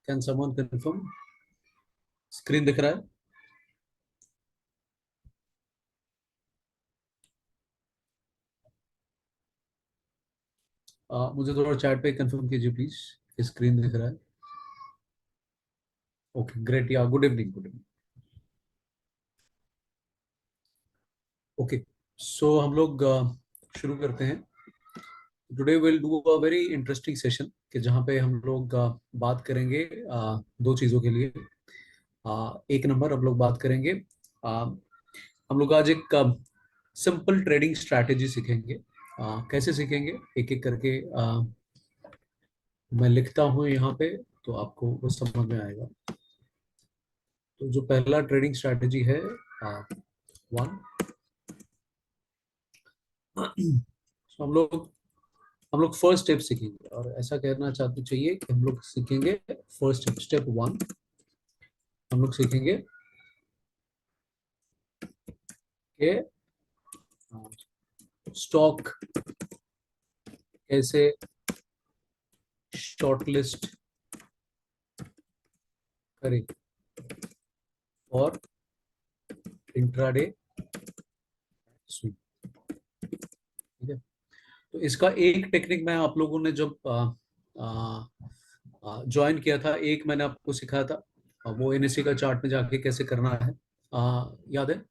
Can someone confirm? Screen दिख रहा है? मुझे थोड़ा चैट पे कंफर्म कीजिए प्लीज। स्क्रीन दिख रहा है? Okay great. Yeah good evening, good evening. Okay, so हम लोग शुरू करते हैं। Today will do a very interesting session कि जहाँ पे हम लोग बात करेंगे दो चीज़ों के लिए। एक नंबर हम लोग बात करेंगे, हम लोग आज एक सिंपल ट्रेडिंग स्ट्रैटेजी सीखेंगे। कैसे सीखेंगे एक एक करके मैं लिखता हूँ यहाँ पे, तो आपको वो समझ में आएगा। तो जो पहला ट्रेडिंग स्ट्रैटेजी है, वन, तो हम लोग फर्स्ट स्टेप सीखेंगे, और ऐसा कहना चाहते चाहिए कि हम लोग सीखेंगे फर्स्ट स्टेप, स्टेप वन। हम लोग सीखेंगे कि स्टॉक कैसे शॉर्टलिस्ट करें और इंट्राडे स्विंग। ठीक है, तो इसका एक टेक्निक मैं आप लोगों ने जब ज्वाइन किया था, एक मैंने आपको सिखाया था, वो एनएससी का चार्ट में जाके कैसे करना है, याद है?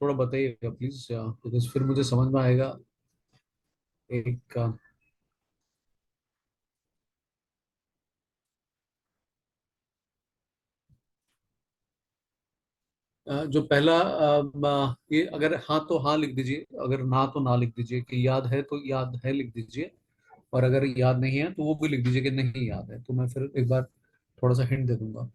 थोड़ा बताइएगा प्लीज, बिकॉज फिर मुझे समझ में आएगा। एक जो पहला ये अगर हाँ तो हाँ लिख दीजिए, अगर ना तो ना लिख दीजिए, कि याद है तो याद है लिख दीजिए, और अगर याद नहीं है तो वो भी लिख दीजिए कि नहीं याद है, तो मैं फिर एक बार थोड़ा सा हिंट दे दूंगा।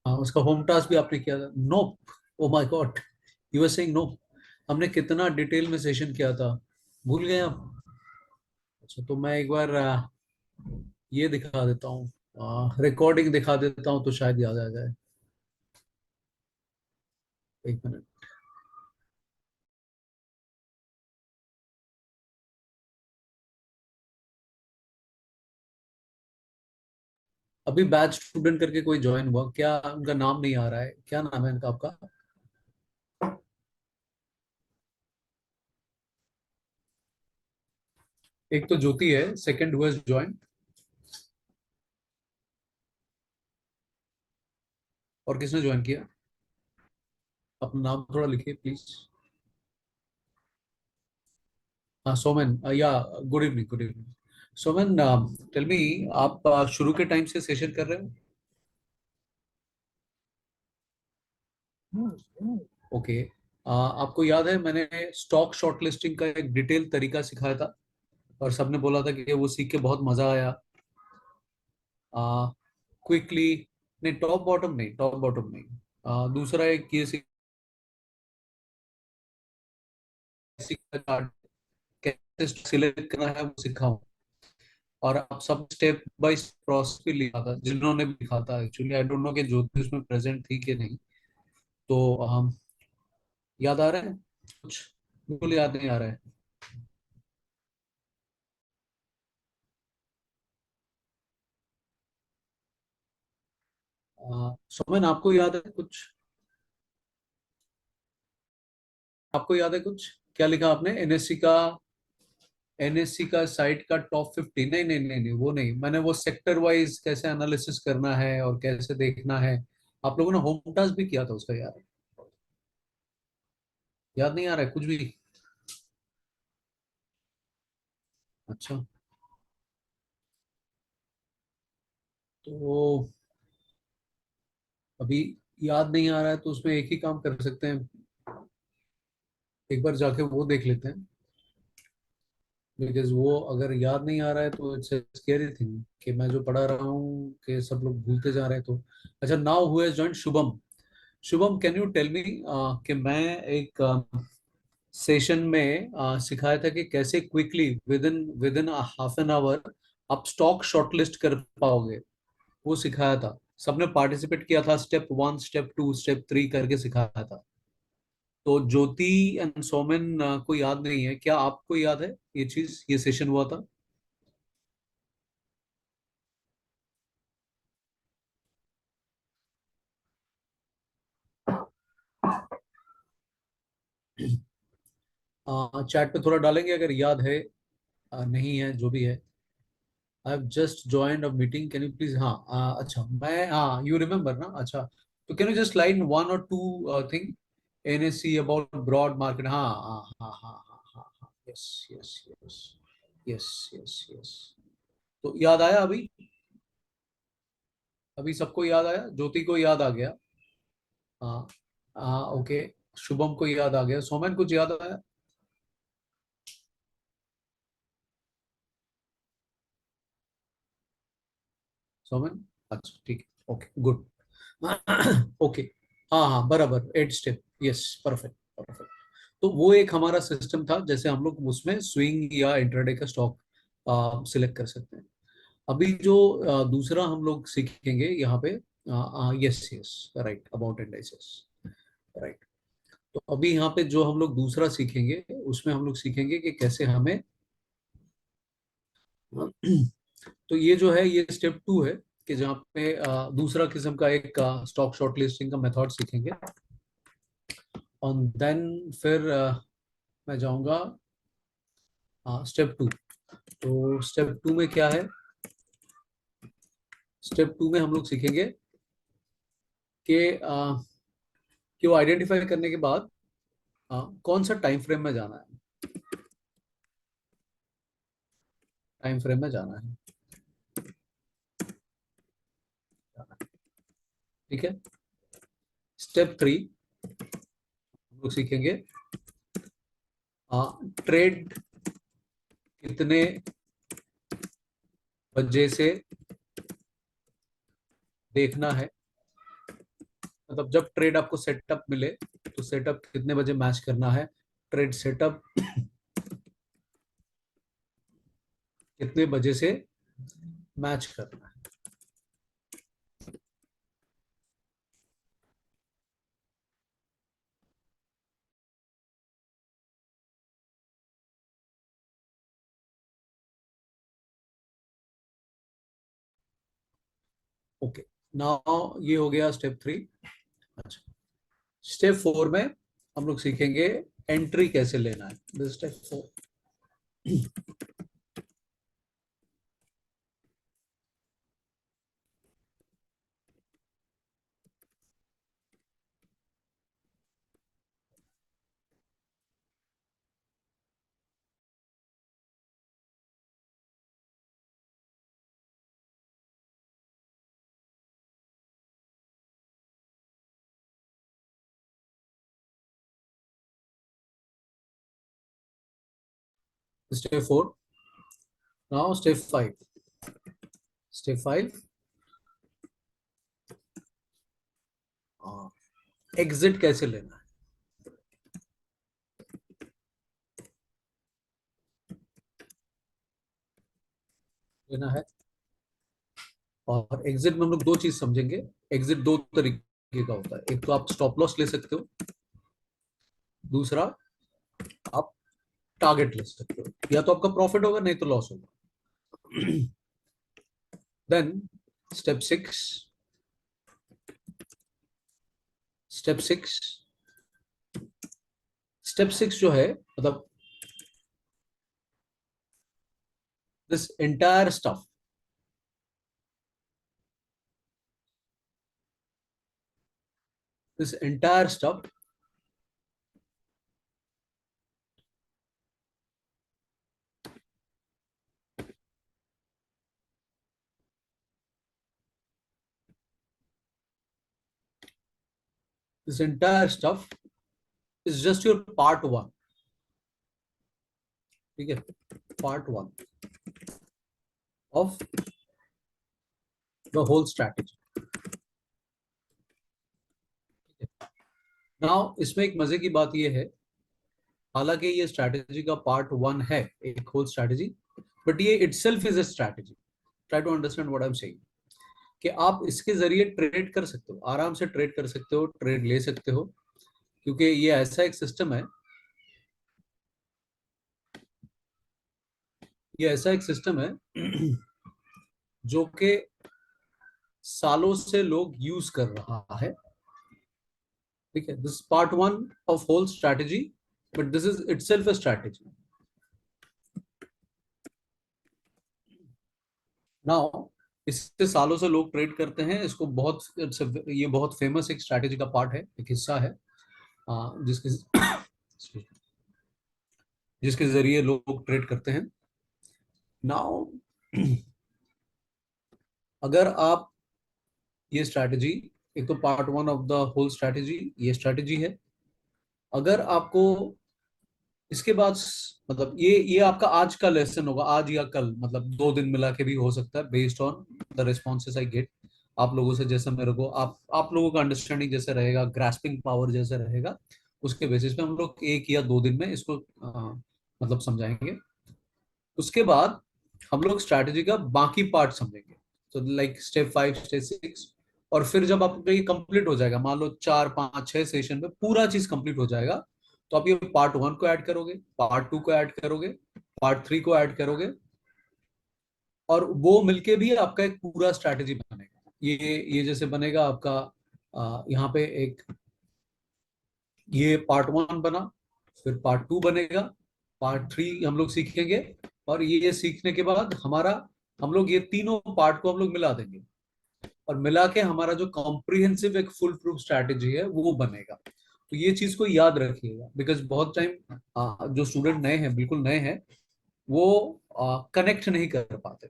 हाँ, उसका होम टास्क भी आपने किया था? No, oh my god, you are saying no. हमने कितना डिटेल में सेशन किया था, भूल गए आप? अच्छा, तो मैं एक बार ये दिखा देता हूँ, रिकॉर्डिंग दिखा देता हूँ, तो शायद याद आ जाए। एक मिनट। अभी बैच स्टूडेंट करके कोई ज्वाइन हुआ क्या? उनका नाम नहीं आ रहा है, क्या नाम है इनका आपका? एक तो ज्योति है, सेकंड हुआ ज्वाइन, और किसने ज्वाइन किया? अपना नाम थोड़ा लिखिए प्लीज। हाँ Somen, yeah good evening, good evening. Somen, tell me, आप शुरू के टाइम से सेशन कर रहे हो? ओके। आपको याद है मैंने स्टॉक शॉर्टलिस्टिंग का एक डिटेल तरीका सिखाया था, और सबने बोला था कि वो सीख के बहुत मजा आया। क्विकली, नहीं टॉप बॉटम नहीं, टॉप बॉटम नहीं, दूसरा एक ये कैसे सिलेक्ट करना है वो सिखाऊं, और आप सब स्टेप बाय प्रोसेस भी लिखा था, जिन्होंने भी लिखा था। एक्चुअली आई डोंट नो कि ज्योति उसमें प्रेजेंट थी कि नहीं, तो हम याद आ रहा है कुछ? बिल्कुल याद नहीं आ रहा है। सोमेन, आपको याद है कुछ? आपको याद है कुछ? क्या लिखा आपने एनएससी का? एनएससी का साइट का टॉप 50? नहीं नहीं नहीं नहीं, वो नहीं, मैंने वो सेक्टर वाइज कैसे एनालिसिस करना है और कैसे देखना है। आप लोगों ने होम टास्क भी किया था उसका, यार याद नहीं आ रहा है कुछ भी? अच्छा, तो अभी याद नहीं आ रहा है, तो उसमें एक ही काम कर सकते हैं, एक बार जाके वो देख लेते हैं। बिकॉज वो अगर याद नहीं आ रहा है तो इट्स स्केरी थिंग कि मैं जो पढ़ा रहा हूँ कि सब लोग भूलते जा रहे हैं, तो अच्छा, now who has joined? Shubham. Shubham, can you tell me कि मैं एक सेशन में सिखाया था कि कैसे quickly within half an hour आप स्टॉक शॉर्टलिस्ट कर पाओगे, वो सिखाया था। सबने पार्टिसिपेट किया था, स्टेप 1, स्टेप 2, स्टेप 3 करके सिखाया था। तो ज्योति एंड सोमेन को याद नहीं है क्या? आपको याद है ये चीज, ये सेशन हुआ था? चैट पे थोड़ा डालेंगे अगर याद है। नहीं है जो भी है। I have just joined a meeting, can you please? हाँ, अच्छा, मैं, हाँ, यू रिमेम्बर ना? अच्छा, तो can you just line one और two thing NSC about broad market? हाँ हाँ हाँ हाँ हाँ हाँ हाँ, yes yes yes yes yes yes. तो याद आया अभी? अभी सबको याद आया? ज्योति को याद आ गया? हाँ हाँ, ओके। शुभम को याद आ गया? सोमन कुछ याद आया? सोमन, अच्छा ठीक है, ओके गुड। ओके, हाँ हाँ बराबर, 8 स्टेप, यस, परफेक्ट परफेक्ट। तो वो एक हमारा सिस्टम था, जैसे हम लोग उसमें स्विंग या इंट्राडे का स्टॉक सिलेक्ट कर सकते हैं। अभी जो दूसरा हम लोग सीखेंगे यहाँ पे, yes yes, right, about indices, right. तो अभी यहाँ पे जो हम लोग दूसरा सीखेंगे, उसमें हम लोग सीखेंगे कि कैसे हमें तो ये जो है ये स्टेप 2 है, कि जहाँ पे दूसरा किस्म का एक स्टॉक शॉर्टलिस्टिंग का मेथड सीखेंगे। और देन फिर मैं जाऊंगा स्टेप 2। तो स्टेप 2 में क्या है? स्टेप 2 में हम लोग सीखेंगे कि कि वो आइडेंटिफाई करने के बाद कौन सा टाइम फ्रेम में जाना है। टाइम फ्रेम में जाना है, ठीक है। स्टेप 3 हम लोग सीखेंगे ट्रेड कितने बजे से देखना है। मतलब जब ट्रेड आपको सेटअप मिले, तो सेटअप कितने बजे मैच करना है, ट्रेड सेटअप कितने बजे से मैच करना है। ओके, नाउ ये हो गया स्टेप 3। अच्छा, स्टेप 4 में हम लोग सीखेंगे एंट्री कैसे लेना है, step 4। Step 4। Now step 5। Step 5, exit कैसे लेना है। लेना है। और एग्जिट में हम लोग दो चीज समझेंगे। एग्जिट दो तरीके का होता है, एक तो आप स्टॉप लॉस ले सकते हो, दूसरा आप टारगेट ले सकते हो। या तो आपका प्रॉफिट होगा, नहीं तो लॉस होगा। Then step 6। स्टेप 6, स्टेप 6 जो है, मतलब this entire stuff, this entire stuff this entire stuff is just your part 1। ठीक है, part 1 of the whole strategy. Now इसमें एक मजे की बात यह है, हालांकि ये स्ट्रैटेजी का पार्ट 1 है, एक होल स्ट्रैटेजी, बट ये itself is a strategy. Try to understand what I am saying, कि आप इसके जरिए ट्रेड कर सकते हो, आराम से ट्रेड कर सकते हो, ट्रेड ले सकते हो। क्योंकि ये ऐसा एक सिस्टम है, ये ऐसा एक सिस्टम है जो कि सालों से लोग यूज कर रहा है। ठीक है, this part one of whole strategy, but this is itself a strategy. Now इससे सालों से लोग ट्रेड करते हैं, इसको बहुत ये बहुत फेमस एक स्ट्रैटेजी का पार्ट है, एक हिस्सा है, जिसके जिसके जरिए लोग ट्रेड करते हैं। नाउ अगर आप ये स्ट्रैटेजी, एक तो part one of the whole strategy ये स्ट्रैटेजी है। अगर आपको इसके बाद मतलब ये आपका आज का लेसन होगा, आज या कल, मतलब 2 दिन मिला के भी हो सकता है, based on the responses I get आप लोगों से। जैसे मेरे को आप लोगों का अंडरस्टैंडिंग जैसे रहेगा, ग्रास्पिंग पावर जैसे रहेगा, उसके बेसिस पे हम लोग 1 या 2 दिन में इसको मतलब समझाएंगे। उसके बाद हम लोग स्ट्रैटेजी का बाकी पार्ट समझेंगे, तो लाइक स्टेप 5, स्टेप 6। और फिर जब आपका ये कंप्लीट हो जाएगा, मान लो 4 5 6 सेशन में पूरा चीज कंप्लीट हो जाएगा, तो आप ये पार्ट वन को ऐड करोगे, पार्ट टू को ऐड करोगे, पार्ट थ्री को ऐड करोगे, और वो मिलके भी आपका एक पूरा स्ट्रैटेजी बनेगा। ये जैसे बनेगा आपका यहाँ पे एक, ये पार्ट वन बना, फिर पार्ट टू बनेगा, पार्ट थ्री हम लोग सीखेंगे, और ये सीखने के बाद हमारा, हम लोग ये तीनों पार्ट को हम लोग मिला देंगे, और मिला के हमारा जो कॉम्प्रिहेंसिव एक फुल प्रूफ स्ट्रैटेजी है वो बनेगा। तो ये चीज को याद रखिएगा, बिकॉज बहुत टाइम जो स्टूडेंट नए हैं, बिल्कुल नए हैं, वो कनेक्ट नहीं कर पाते।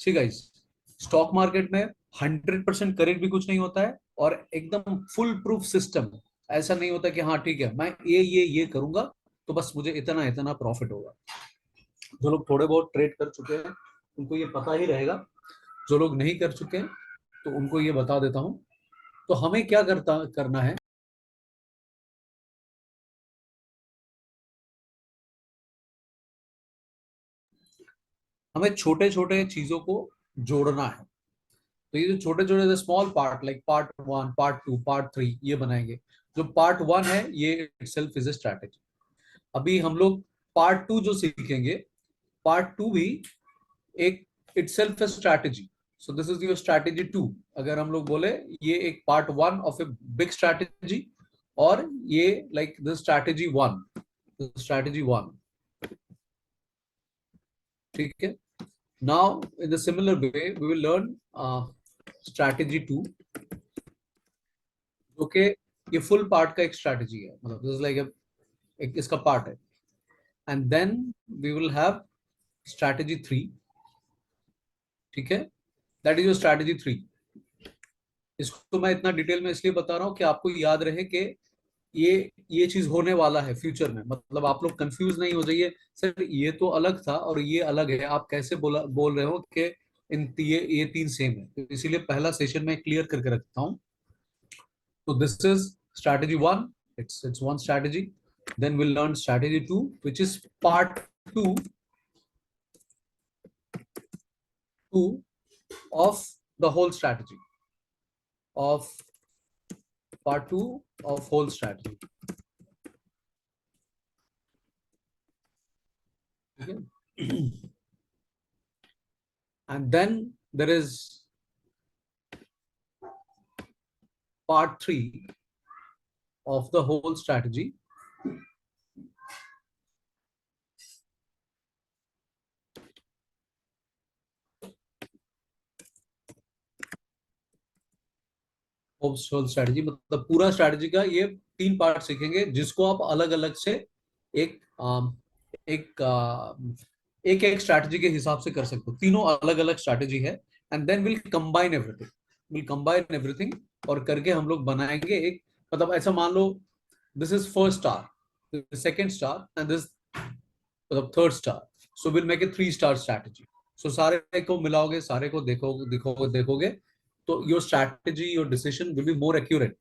ठीक है, स्टॉक मार्केट में 100% करेक्ट भी कुछ नहीं होता है, और एकदम फुल प्रूफ सिस्टम ऐसा नहीं होता कि हाँ ठीक है मैं ये करूंगा तो बस मुझे इतना इतना प्रॉफिट होगा। जो लोग थोड़े बहुत ट्रेड कर चुके हैं उनको ये पता ही रहेगा, जो लोग नहीं कर चुके हैं तो उनको ये बता देता हूं। तो हमें क्या करना है, हमें छोटे छोटे चीजों को जोड़ना है। तो ये जो छोटे छोटे small part, like part one, part two, part three, ये बनाएंगे। जो पार्ट वन है ये इटसेल्फ इज ए स्ट्रैटेजी। अभी हम लोग पार्ट टू जो सीखेंगे, पार्ट टू भी एक itself a strategy. So this is your strategy two. अगर हम लोग बोले ये एक part one of a big strategy, और ये like the strategy one, strategy one. ठीक है, now in the similar way we will learn strategy two, जो कि ये फुल पार्ट का एक स्ट्रैटेजी है, मतलब दिस इज लाइक एक इसका पार्ट है। And then we will have strategy three. ठीक है, that is your strategy three. इसको मैं इतना डिटेल में इसलिए बता रहा हूँ कि आपको याद रहे कि ये चीज होने वाला है फ्यूचर में, मतलब आप लोग कंफ्यूज नहीं हो जाइए, सर ये तो अलग था और ये अलग है, आप कैसे बोल रहे हो कि ये तीन सेम है। तो इसीलिए पहला सेशन में क्लियर करके रखता हूँ। तो this is strategy one, it's one strategy. Then we'll learn strategy 2, which is part 2 of the whole strategy, of part 2 of whole strategy. Okay. And then there is part 3 of the whole strategy, whole strategy मतलब पूरा strategy का ये 3 part सीखेंगे, जिसको आप अलग अलग से एक एक एक एक स्ट्रैटेजी के हिसाब से कर सकते हो। तीनों अलग अलग स्ट्रैटेजी है, and then will combine everything, और करके हम लोग बनाएंगे एक, मतलब ऐसा मान लो this is first star, second star, and this मतलब third star. So will make a 3 star strategy. So सारे को मिलाओगे, सारे को देखोगे, तो your strategy, your decision will be more accurate.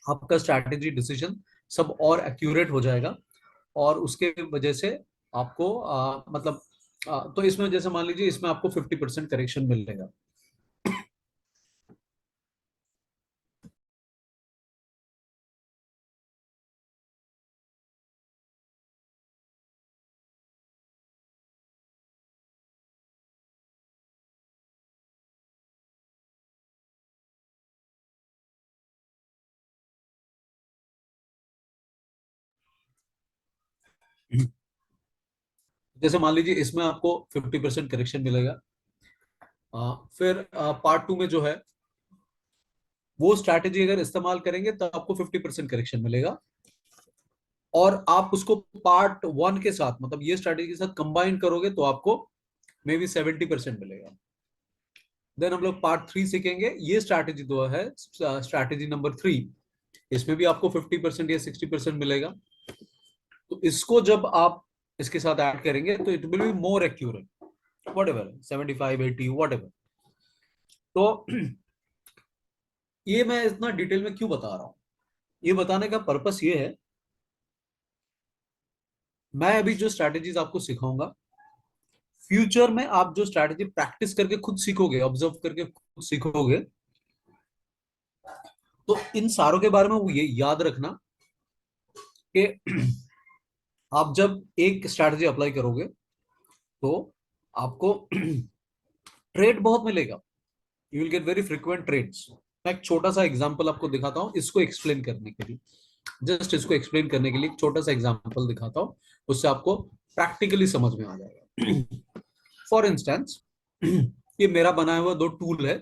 आपका स्ट्रैटेजी डिसीजन सब और एक्यूरेट हो जाएगा, और उसके वजह से आपको मतलब तो इसमें जैसे मान लीजिए इसमें आपको 50% करेक्शन मिलेगा। जैसे मान लीजिए इसमें आपको 50% करेक्शन मिलेगा। फिर पार्ट टू में जो है वो स्ट्रैटेजी अगर इस्तेमाल करेंगे तो आपको 50% करेक्शन मिलेगा, और आप उसको पार्ट वन के साथ मतलब ये स्ट्रैटेजी के साथ कंबाइन करोगे तो आपको मे बी 70% मिलेगा। देन हम लोग पार्ट थ्री सीखेंगे, ये स्ट्रैटेजी दो है, स्ट्रैटेजी नंबर थ्री, इसमें भी आपको 50% या 60% मिलेगा। तो इसको जब आप इसके साथ ऐड करेंगे तो it will be more accurate, what ever 75 80 what ever. तो ये मैं इतना डिटेल में क्यों बता रहा हूँ, ये बताने का पर्पस ये है, मैं अभी जो स्ट्रैटेजीज आपको सिखाऊंगा, फ्यूचर में आप जो स्ट्रैटेजी प्रैक्टिस करके खुद सीखोगे, ऑब्जर्व करके खुद सीखोगे, तो इन सारों के बारे में वो ये याद रखना कि आप जब एक स्ट्रैटेजी अप्लाई करोगे तो आपको ट्रेड बहुत मिलेगा, you will get very frequent trades. मैं एक छोटा सा एग्जांपल आपको दिखाता हूं इसको एक्सप्लेन करने के लिए, जस्ट इसको एक्सप्लेन करने के लिए एक छोटा सा एग्जांपल दिखाता हूं, उससे आपको प्रैक्टिकली समझ में आ जाएगा। फॉर इंस्टेंस, ये मेरा बनाया हुआ दो टूल है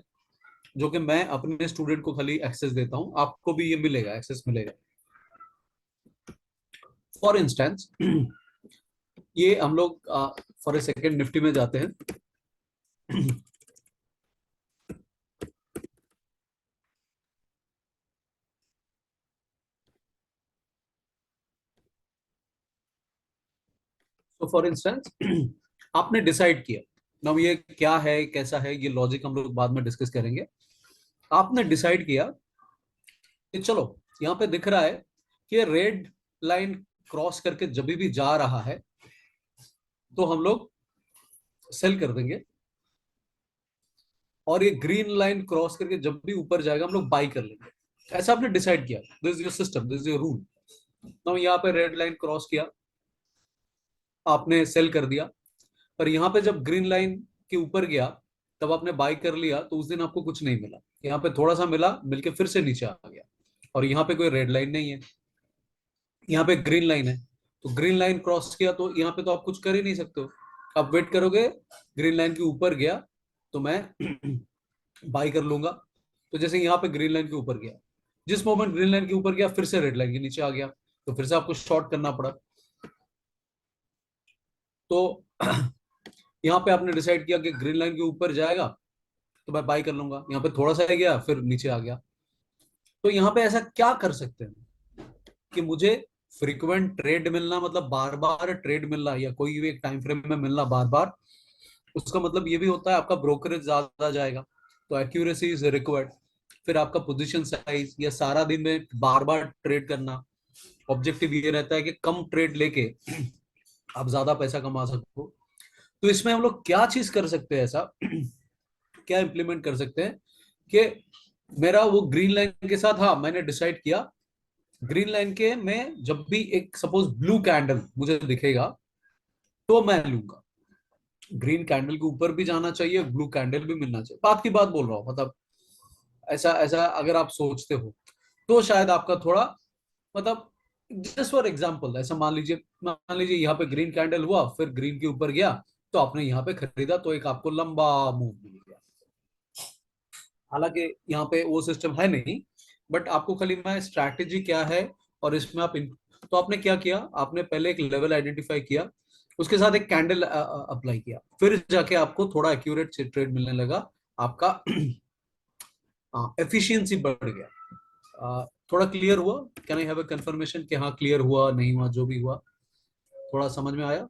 जो कि मैं अपने स्टूडेंट को खाली एक्सेस देता हूं, आपको भी ये मिलेगा, एक्सेस मिलेगा। फॉर इंस्टेंस, ये हम लोग फॉर ए सेकेंड निफ्टी में जाते हैं। तो फॉर इंस्टेंस आपने डिसाइड किया, ना ये क्या है कैसा है ये लॉजिक हम लोग बाद में डिस्कस करेंगे। आपने डिसाइड किया कि चलो यहाँ पे दिख रहा है कि रेड लाइन क्रॉस करके जब भी जा रहा है तो हम लोग सेल कर देंगे, और ये ग्रीन लाइन क्रॉस करके जब भी ऊपर जाएगा हम लोग बाई कर लेंगे। ऐसा आपने डिसाइड किया, this is your system, this is your rule. तो यहाँ पे रेड लाइन क्रॉस किया, आपने सेल कर दिया, पर यहाँ पे जब ग्रीन लाइन के ऊपर गया तब आपने बाई कर लिया, तो उस दिन आपको कुछ नहीं मिला, यहाँ पे थोड़ा सा मिला, मिलके फिर से नीचे आ गया, और यहाँ पे कोई रेड लाइन नहीं है, यहाँ पे ग्रीन लाइन है। तो ग्रीन लाइन क्रॉस किया तो यहाँ पे तो आप कुछ कर ही नहीं सकते हो, आप वेट करोगे, ग्रीन लाइन के ऊपर गया तो मैं बाई कर लूंगा। तो जैसे यहाँ पे ग्रीन लाइन के ऊपर गया, जिस मोमेंट ग्रीन लाइन के ऊपर गया फिर से रेड लाइन के नीचे आ गया, तो फिर से आपको शॉर्ट करना पड़ा। तो यहाँ पे आपने डिसाइड किया कि ग्रीन लाइन के ऊपर जाएगा तो मैं बाई कर लूंगा, यहाँ पे थोड़ा सा ही गया फिर नीचे आ गया। तो यहाँ पे ऐसा क्या कर सकते हैं कि मुझे फ्रीक्वेंट ट्रेड मिलना, मतलब बार बार ट्रेड मिलना, या कोई भी एक टाइम फ्रेम में मिलना बार बार, उसका मतलब ये भी होता है आपका ब्रोकरेज ज्यादा जाएगा, तो एक्यूरेसी इज रिक्वायर्ड। फिर आपका पोजीशन साइज, या सारा दिन में बार बार ट्रेड करना, ऑब्जेक्टिव ये रहता है कि कम ट्रेड लेके आप ज्यादा पैसा कमा सको। तो इसमें हम लोग क्या चीज कर सकते हैं ऐसा, क्या इंप्लीमेंट कर सकते हैं कि मेरा वो ग्रीन लाइन के साथ, हाँ मैंने डिसाइड किया ग्रीन लाइन के में जब भी एक सपोज ब्लू कैंडल मुझे दिखेगा तो मैं लूंगा, ग्रीन कैंडल के ऊपर भी जाना चाहिए, ब्लू कैंडल भी मिलना चाहिए, बात की बात बोल रहा हूँ, मतलब ऐसा ऐसा अगर आप सोचते हो तो शायद आपका थोड़ा, मतलब जस्ट फॉर एग्जाम्पल ऐसा मान लीजिए यहाँ पे ग्रीन कैंडल हुआ फिर ग्रीन के ऊपर गया, तो आपने यहाँ पे खरीदा तो एक आपको लंबा मूव मिल गया। हालांकि यहाँ पे वो सिस्टम है नहीं, बट आपको खाली मैं स्ट्रैटेजी क्या है, और इसमें तो आपने क्या किया, आपने पहले एक लेवल आइडेंटिफाई किया, उसके साथ एक कैंडल अप्लाई किया, फिर जाके आपको थोड़ा एक्यूरेट ट्रेड मिलने लगा, आपका एफिशिएंसी बढ़ गया। थोड़ा क्लियर हुआ, can I have a confirmation कि हाँ क्लियर हुआ नहीं हुआ, जो भी हुआ थोड़ा समझ में आया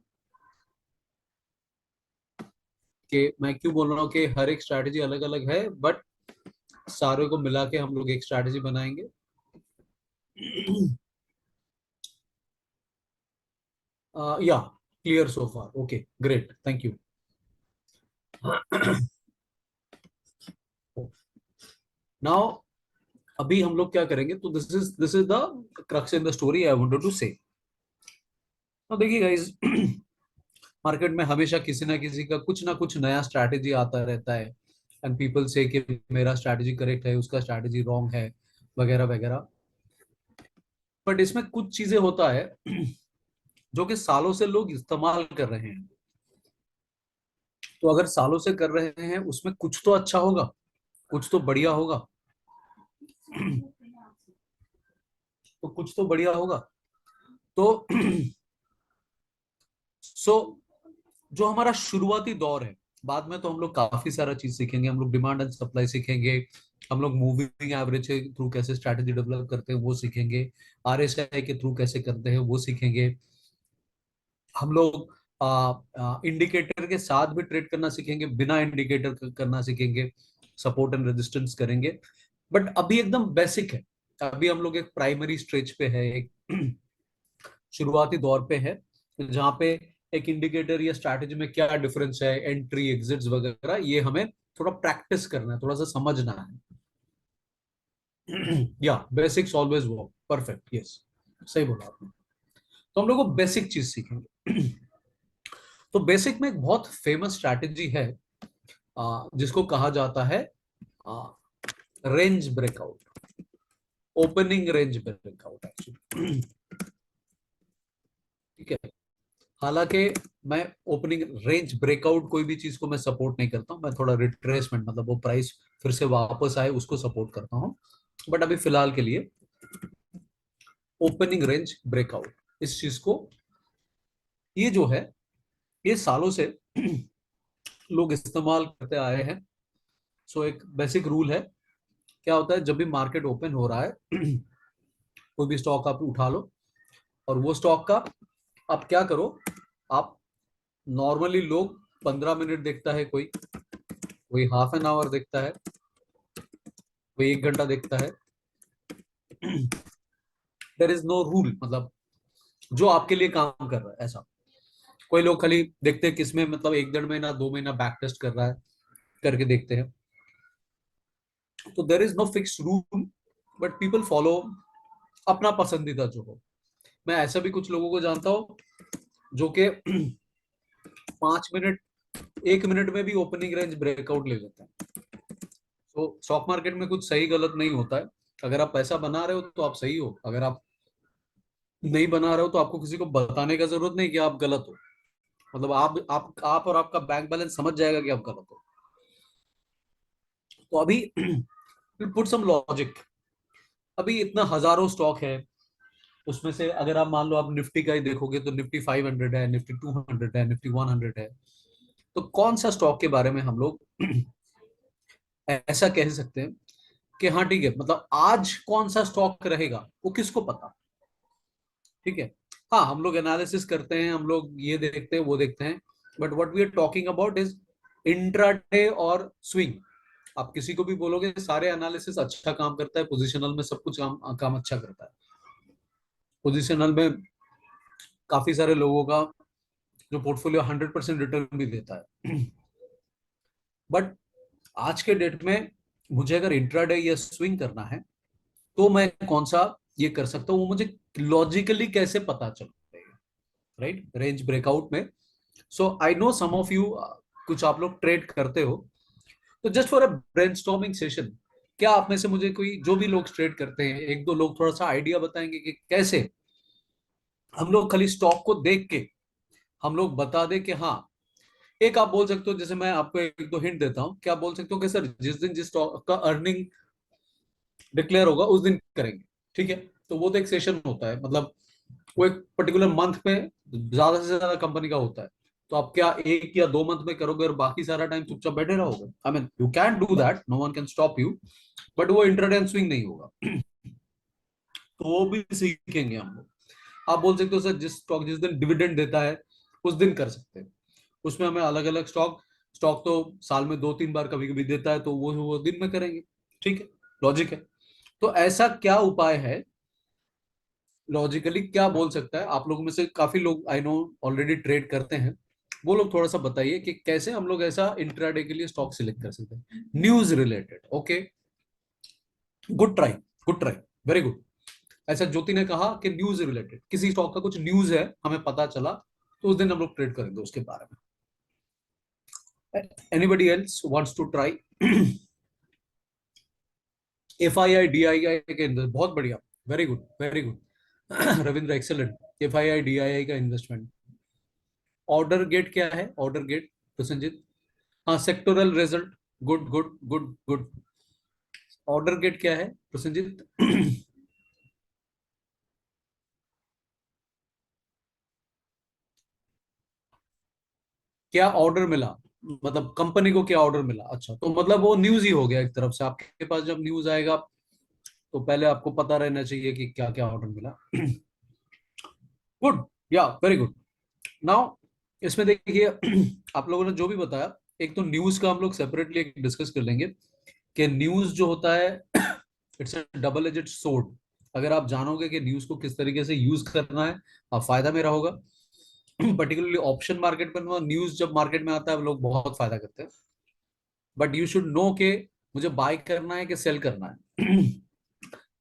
कि मैं क्यों बोल रहा हूँ कि हर एक स्ट्रैटेजी अलग अलग है, बट सारे को मिला के हम लोग एक स्ट्रैटेजी बनाएंगे। Yeah clear so far, okay great, thank you. Now अभी हम लोग क्या करेंगे, तो this is the crux in the story I wanted to say. तो देखिए गाइस, मार्केट में हमेशा किसी ना किसी का कुछ ना कुछ नया स्ट्रैटेजी आता रहता है, एंड पीपल से कि मेरा स्ट्रैटेजी करेक्ट है, उसका स्ट्रैटेजी रॉन्ग है, वगैरह वगैरह। बट इसमें कुछ चीजें होता है जो कि सालों से लोग इस्तेमाल कर रहे हैं। तो अगर सालों से कर रहे हैं उसमें कुछ तो अच्छा होगा, कुछ तो बढ़िया होगा। तो कुछ तो बढ़िया होगा। तो सो जो हमारा शुरुआती दौर है, बाद में तो हम लोग काफी सारा चीज सीखेंगे, हम लोग डिमांड एंड सप्लाई सीखेंगे, हम लोग मूविंग एवरेज के थ्रू कैसे स्ट्रैटेजी डेवलप करते हैं वो सीखेंगे, आरएसआई के थ्रू कैसे करते हैं वो सीखेंगे, हम लोग इंडिकेटर के साथ भी ट्रेड करना सीखेंगे, बिना इंडिकेटर करना सीखेंगे, सपोर्ट एंड रेजिस्टेंस करेंगे। बट अभी एकदम बेसिक है, अभी हम लोग एक प्राइमरी स्टेज पे है, एक शुरुआती दौर पे है, जहाँ पे एक इंडिकेटर या स्ट्रैटेजी में क्या डिफरेंस है, एंट्री एग्जिट्स वगैरह, ये हमें थोड़ा प्रैक्टिस करना है, थोड़ा सा समझना है। या basics always work, perfect, yes, सही बोला आपने। तो हम लोग को बेसिक चीज सीखेंगे। तो बेसिक में एक बहुत फेमस स्ट्रैटेजी है, जिसको कहा जाता है range breakout, opening range breakout actually. ठीक है। हालांकि मैं ओपनिंग रेंज ब्रेकआउट कोई भी चीज को मैं सपोर्ट नहीं करता हूं, मैं थोड़ा रिट्रेसमेंट, मतलब वो प्राइस फिर से वापस आए उसको सपोर्ट करता हूं। बट अभी फिलहाल के लिए ओपनिंग रेंज ब्रेकआउट, इस चीज को, ये जो है, ये सालों से लोग इस्तेमाल करते आए हैं। सो एक बेसिक रूल है, क्या होता है, जब भी मार्केट ओपन हो रहा है, कोई भी स्टॉक आप उठा लो, और वो स्टॉक का आप क्या करो, आप नॉर्मली लोग 15 मिनट देखता है, कोई कोई हाफ एन आवर देखता है, कोई 1 घंटा देखता है। देर इज नो रूल, मतलब जो आपके लिए काम कर रहा है ऐसा। कोई लोग खाली देखते हैं किसमें, मतलब 1 1.5 महीना 2 महीना बैक टेस्ट कर रहा है, करके देखते हैं। तो there is no fix rule, but people follow अपना पसंदीदा जो हो। मैं ऐसा भी कुछ लोगों को जानता हूँ जो कि 5 मिनट, 1 मिनट में भी ओपनिंग रेंज ब्रेकआउट ले लेते हैं। तो स्टॉक मार्केट में कुछ सही गलत नहीं होता है। अगर आप पैसा बना रहे हो तो आप सही हो, अगर आप नहीं बना रहे हो तो आपको किसी को बताने का जरूरत नहीं कि आप गलत हो। मतलब आप और आपका बैंक बैलेंस समझ जाएगा कि आप गलत हो। तो अभी पुट सम लॉजिक, अभी इतना हजारों स्टॉक है, उसमें से अगर आप मान लो आप निफ्टी का ही देखोगे तो निफ्टी 500 है, निफ्टी 200 है, निफ्टी 100 है। तो कौन सा स्टॉक के बारे में हम लोग ऐसा कह सकते हैं कि हाँ ठीक है, मतलब आज कौन सा स्टॉक रहेगा वो किसको पता। ठीक है। हाँ, हम लोग एनालिसिस करते हैं, हम लोग ये देखते हैं वो देखते हैं, but what we are talking about is intraday और स्विंग। आप किसी को भी बोलोगे, सारे एनालिसिस अच्छा काम करता है, पोजिशनल में सब कुछ काम काम अच्छा करता है। पोजिशनल में काफी सारे लोगों का जो पोर्टफोलियो 100% रिटर्न भी देता है। बट आज के डेट में मुझे अगर इंट्राडे या स्विंग करना है तो मैं कौन सा ये कर सकता हूँ, वो मुझे लॉजिकली कैसे पता चलेगा, राइट, रेंज ब्रेकआउट में। So I know some of you, कुछ आप लोग ट्रेड करते हो, तो just for a brainstorming session, क्या आप में से मुझे कोई, जो भी लोग ट्रेड करते हैं, एक दो लोग थोड़ा सा आइडिया बताएंगे कि कैसे हम लोग खाली स्टॉक को देख के हम लोग बता दे कि हाँ, एक आप बोल सकते हो, जैसे मैं आपको एक दो हिंट देता हूं, क्या आप बोल सकते हो कि सर जिस दिन जिस स्टॉक का अर्निंग डिक्लेयर होगा उस दिन करेंगे। ठीक है। तो वो तो एक सेशन होता है, मतलब वो एक पर्टिकुलर मंथ में ज्यादा से ज्यादा कंपनी का होता है। तो आप क्या 1 या 2 मंथ में करोगे और बाकी सारा टाइम चुपचाप बैठे रहोगे? I mean you can do that, no one can stop you, but वो इंट्राडे एंड स्विंग नहीं होगा। तो वो भी सीखेंगे हम लोग। आप बोल सकते हो सर जिस स्टॉक जिस दिन डिविडेंड देता है उस दिन कर सकते हैं। उसमें हमें अलग अलग स्टॉक, स्टॉक तो साल में 2 3 बार कभी कभी देता है, तो वो दिन में करेंगे। ठीक है, लॉजिक है। तो ऐसा क्या उपाय है, लॉजिकली क्या बोल सकता है, आप लोगों में से काफी लोग आई नो ऑलरेडी ट्रेड करते हैं, वो लोग थोड़ा सा बताइए कि कैसे हम लोग ऐसा इंट्राडे के लिए स्टॉक सिलेक्ट कर सकते हैं, news related. Okay, good try, good try, very good. ऐसा ज्योति ने कहा कि न्यूज रिलेटेड, किसी स्टॉक का कुछ न्यूज है हमें पता चला, तो उस दिन हम लोग ट्रेड करेंगे उसके बारे में। Anybody else wants to try? FII DII के अंदर बहुत बढ़िया, very good, very good. Ravindra excellent. FII DII का इन्वेस्टमेंट। ऑर्डर गेट क्या है? Order get Prasanjit. हाँ, sectoral result. Good good good good. Order get क्या है प्रसंजित? क्या ऑर्डर मिला, मतलब कंपनी को क्या ऑर्डर मिला। अच्छा, तो मतलब वो न्यूज ही हो गया एक तरफ से। आपके पास जब न्यूज आएगा तो पहले आपको पता रहना चाहिए कि क्या क्या ऑर्डर मिला। गुड, या वेरी गुड। नाउ इसमें देखिए, आप लोगों ने जो भी बताया, एक तो न्यूज का हम लोग सेपरेटली डिस्कस कर लेंगे कि न्यूज जो होता है it's a double aged sword. अगर आप जानोगे कि न्यूज को किस तरीके से यूज करना है, फायदा मेरा होगा। पर्टिकुलरली ऑप्शन मार्केट पर न्यूज जब मार्केट में आता है लोग बहुत फायदा करते हैं। बट यू शुड नो के मुझे बाय करना है कि सेल करना है।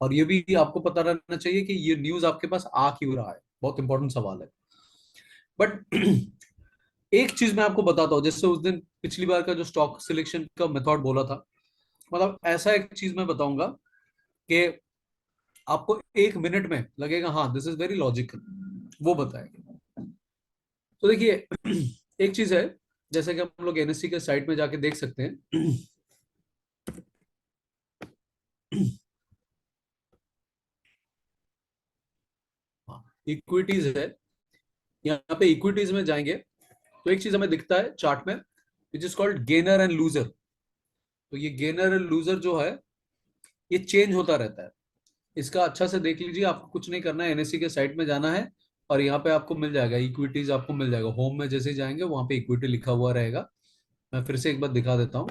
और ये भी आपको पता रहना चाहिए कि ये न्यूज आपके पास आ क्यों रहा है, बहुत इंपॉर्टेंट सवाल है। बट एक चीज मैं आपको बताता हूँ, जैसे उस दिन पिछली बार का जो स्टॉक सिलेक्शन का मेथड बोला था, मतलब ऐसा एक चीज मैं बताऊंगा कि आपको 1 मिनट में लगेगा हाँ दिस इज वेरी लॉजिकल, वो बताएगा। तो देखिए, एक चीज है, जैसे कि हम लोग NSE के साइट में जाके देख सकते हैं। इक्विटीज है, यहाँ पे इक्विटीज में जाएंगे तो एक चीज हमें दिखता है चार्ट में, which is called gainer and loser. तो ये गेनर एंड लूजर जो है ये चेंज होता रहता है। इसका अच्छा से देख लीजिए, आपको कुछ नहीं करना है, NSE के साइट में जाना है और यहाँ पे आपको मिल जाएगा इक्विटीज, आपको मिल जाएगा होम में जैसे ही जाएंगे वहां पे इक्विटी लिखा हुआ रहेगा। मैं फिर से एक बार दिखा देता हूँ।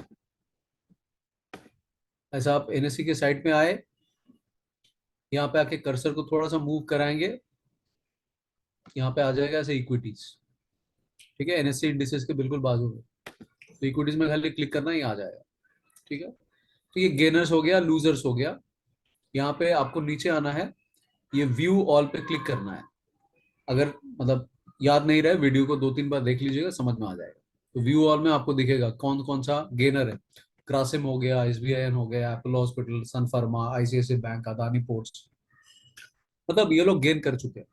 ऐसा आप NSE के साइट में आए, यहाँ पे आके कर्सर को थोड़ा सा मूव कराएंगे, यहाँ पे आ जाएगा ऐसे इक्विटीज। ठीक है, NSE इंडिसेस के बिल्कुल बाजू में, तो इक्विटीज में खाली क्लिक करना ही आ जाएगा। ठीक है, तो ये गेनर्स हो गया, लूजर्स हो गया। यहाँ पे आपको नीचे आना है, ये व्यू ऑल पे क्लिक करना है। अगर मतलब याद नहीं रहे, वीडियो को 2-3 बार देख लीजिएगा, समझ में आ जाएगा। तो व्यू ऑल में आपको दिखेगा कौन कौन सा गेनर है। क्रासिम हो गया, SBIN हो गया, Apple hospital, Sun Pharma, ICICI bank, Adani ports, मतलब ये लोग गेन कर चुके हैं।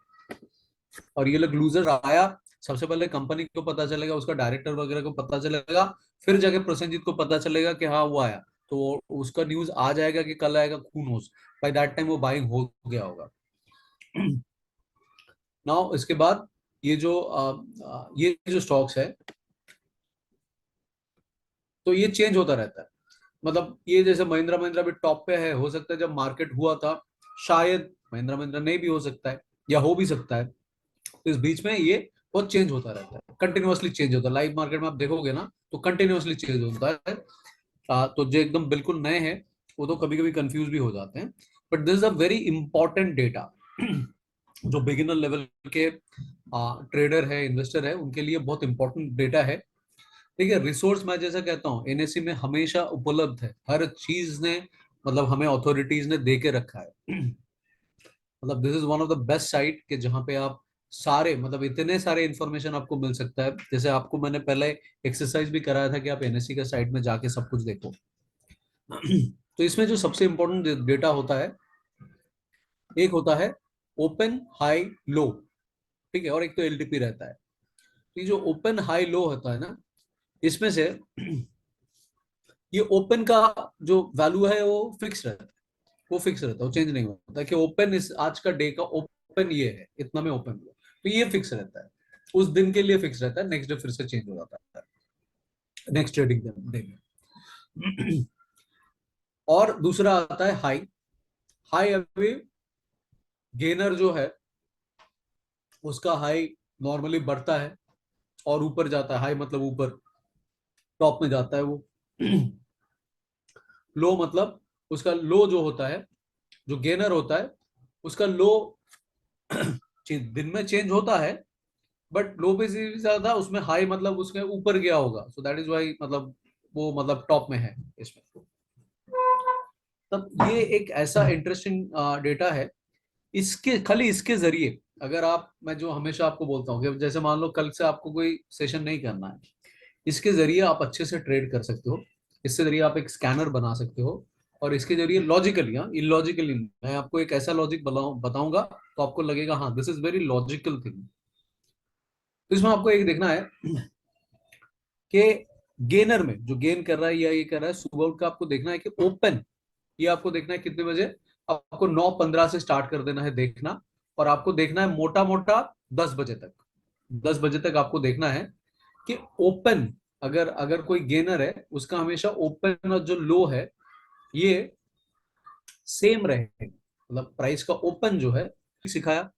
और ये लोग लूजर आया, सबसे पहले कंपनी को पता चलेगा, उसका डायरेक्टर वगैरह को पता चलेगा, फिर जाके प्रसेनजीत को पता चलेगा कि हाँ वो आया, तो उसका न्यूज आ जाएगा कि कल आएगा, खून हो, बाय दैट टाइम वो बाइंग हो गया होगा। नाउ इसके बाद ये जो स्टॉक्स है, तो ये चेंज होता रहता है। मतलब ये जैसे महिंद्रा महिंद्रा भी टॉप पे है, हो सकता है जब मार्केट हुआ था शायद महिंद्रा महिंद्रा नहीं भी हो सकता है, या हो भी सकता है। तो इस बीच में ये बहुत चेंज होता रहता है, कंटिन्यूअसली चेंज होता है। लाइव मार्केट में आप देखोगे ना तो कंटिन्यूअसली चेंज होता है। तो जो एकदम बिल्कुल नए हैं वो तो कभी कभी कंफ्यूज भी हो जाते हैं। But this is a very important data. जो बिगिनर लेवल के ट्रेडर है, इन्वेस्टर है, उनके लिए बहुत इंपॉर्टेंट डेटा है। देखिए, रिसोर्स मैं जैसा कहता हूँ NSE में हमेशा उपलब्ध है, हर चीज ने मतलब हमें अथॉरिटीज ने दे के रखा है। मतलब this is one of the best site के जहाँ पे आप सारे मतलब इतने सारे इंफॉर्मेशन आपको मिल सकता है। जैसे आपको मैंने पहले एक्सरसाइज भी कराया था कि आप NSE का साइट में जाके सब कुछ देखो। तो इसमें जो सबसे इंपॉर्टेंट डेटा होता है, एक होता है ओपन हाई लो, ठीक है, और एक तो LTP रहता है। तो ये जो ओपन हाई लो होता है ना, इसमें से ये ओपन का जो वैल्यू है वो फिक्स रहता है, वो फिक्स रहता है, वो चेंज नहीं होता कि ओपन इस आज का डे का ओपन ये है, इतना में ओपन हुआ, तो ये फिक्स रहता है, उस दिन के लिए फिक्स रहता है। नेक्स्ट डे फिर से चेंज हो जाता है, नेक्स्ट ट्रेडिंग डे में। और दूसरा आता है हाई। हाई अभी गेनर जो है उसका हाई नॉर्मली बढ़ता है और ऊपर जाता है, हाई मतलब ऊपर टॉप में जाता है वो। लो मतलब उसका लो जो होता है, जो गेनर होता है उसका लो दिन में चेंज होता है, बट लो पे से ज्यादा उसमें हाई मतलब उसके ऊपर गया होगा, सो दैट इज वाई मतलब वो मतलब टॉप में है इसमें। तब ये एक ऐसा इंटरेस्टिंग डेटा है। इसके खाली इसके जरिए अगर आप, मैं जो हमेशा आपको बोलता हूँ कि जैसे मान लो कल से आपको कोई सेशन नहीं करना है, इसके जरिए आप अच्छे से ट्रेड कर सकते हो। इसके जरिए आप एक स्कैनर बना सकते हो और इसके जरिए लॉजिकली, हाँ इलॉजिकली, मैं आपको एक ऐसा लॉजिक बताऊंगा तो आपको लगेगा हाँ this is very logical thing. तो इसमें आपको एक देखना है कि गेनर में जो गेन कर रहा है या ये कर रहा है, सुबह उठ का आपको देखना है कि ओपन, ये आपको देखना है कितने बजे। आपको 9:15 से स्टार्ट कर देना है देखना, और आपको देखना है मोटा मोटा 10 बजे तक। 10 बजे तक आपको देखना है कि ओपन, अगर अगर कोई गेनर है उसका हमेशा ओपन और जो लो है ये सेम रहे, मतलब प्राइस का ओपन जो है सिखाया।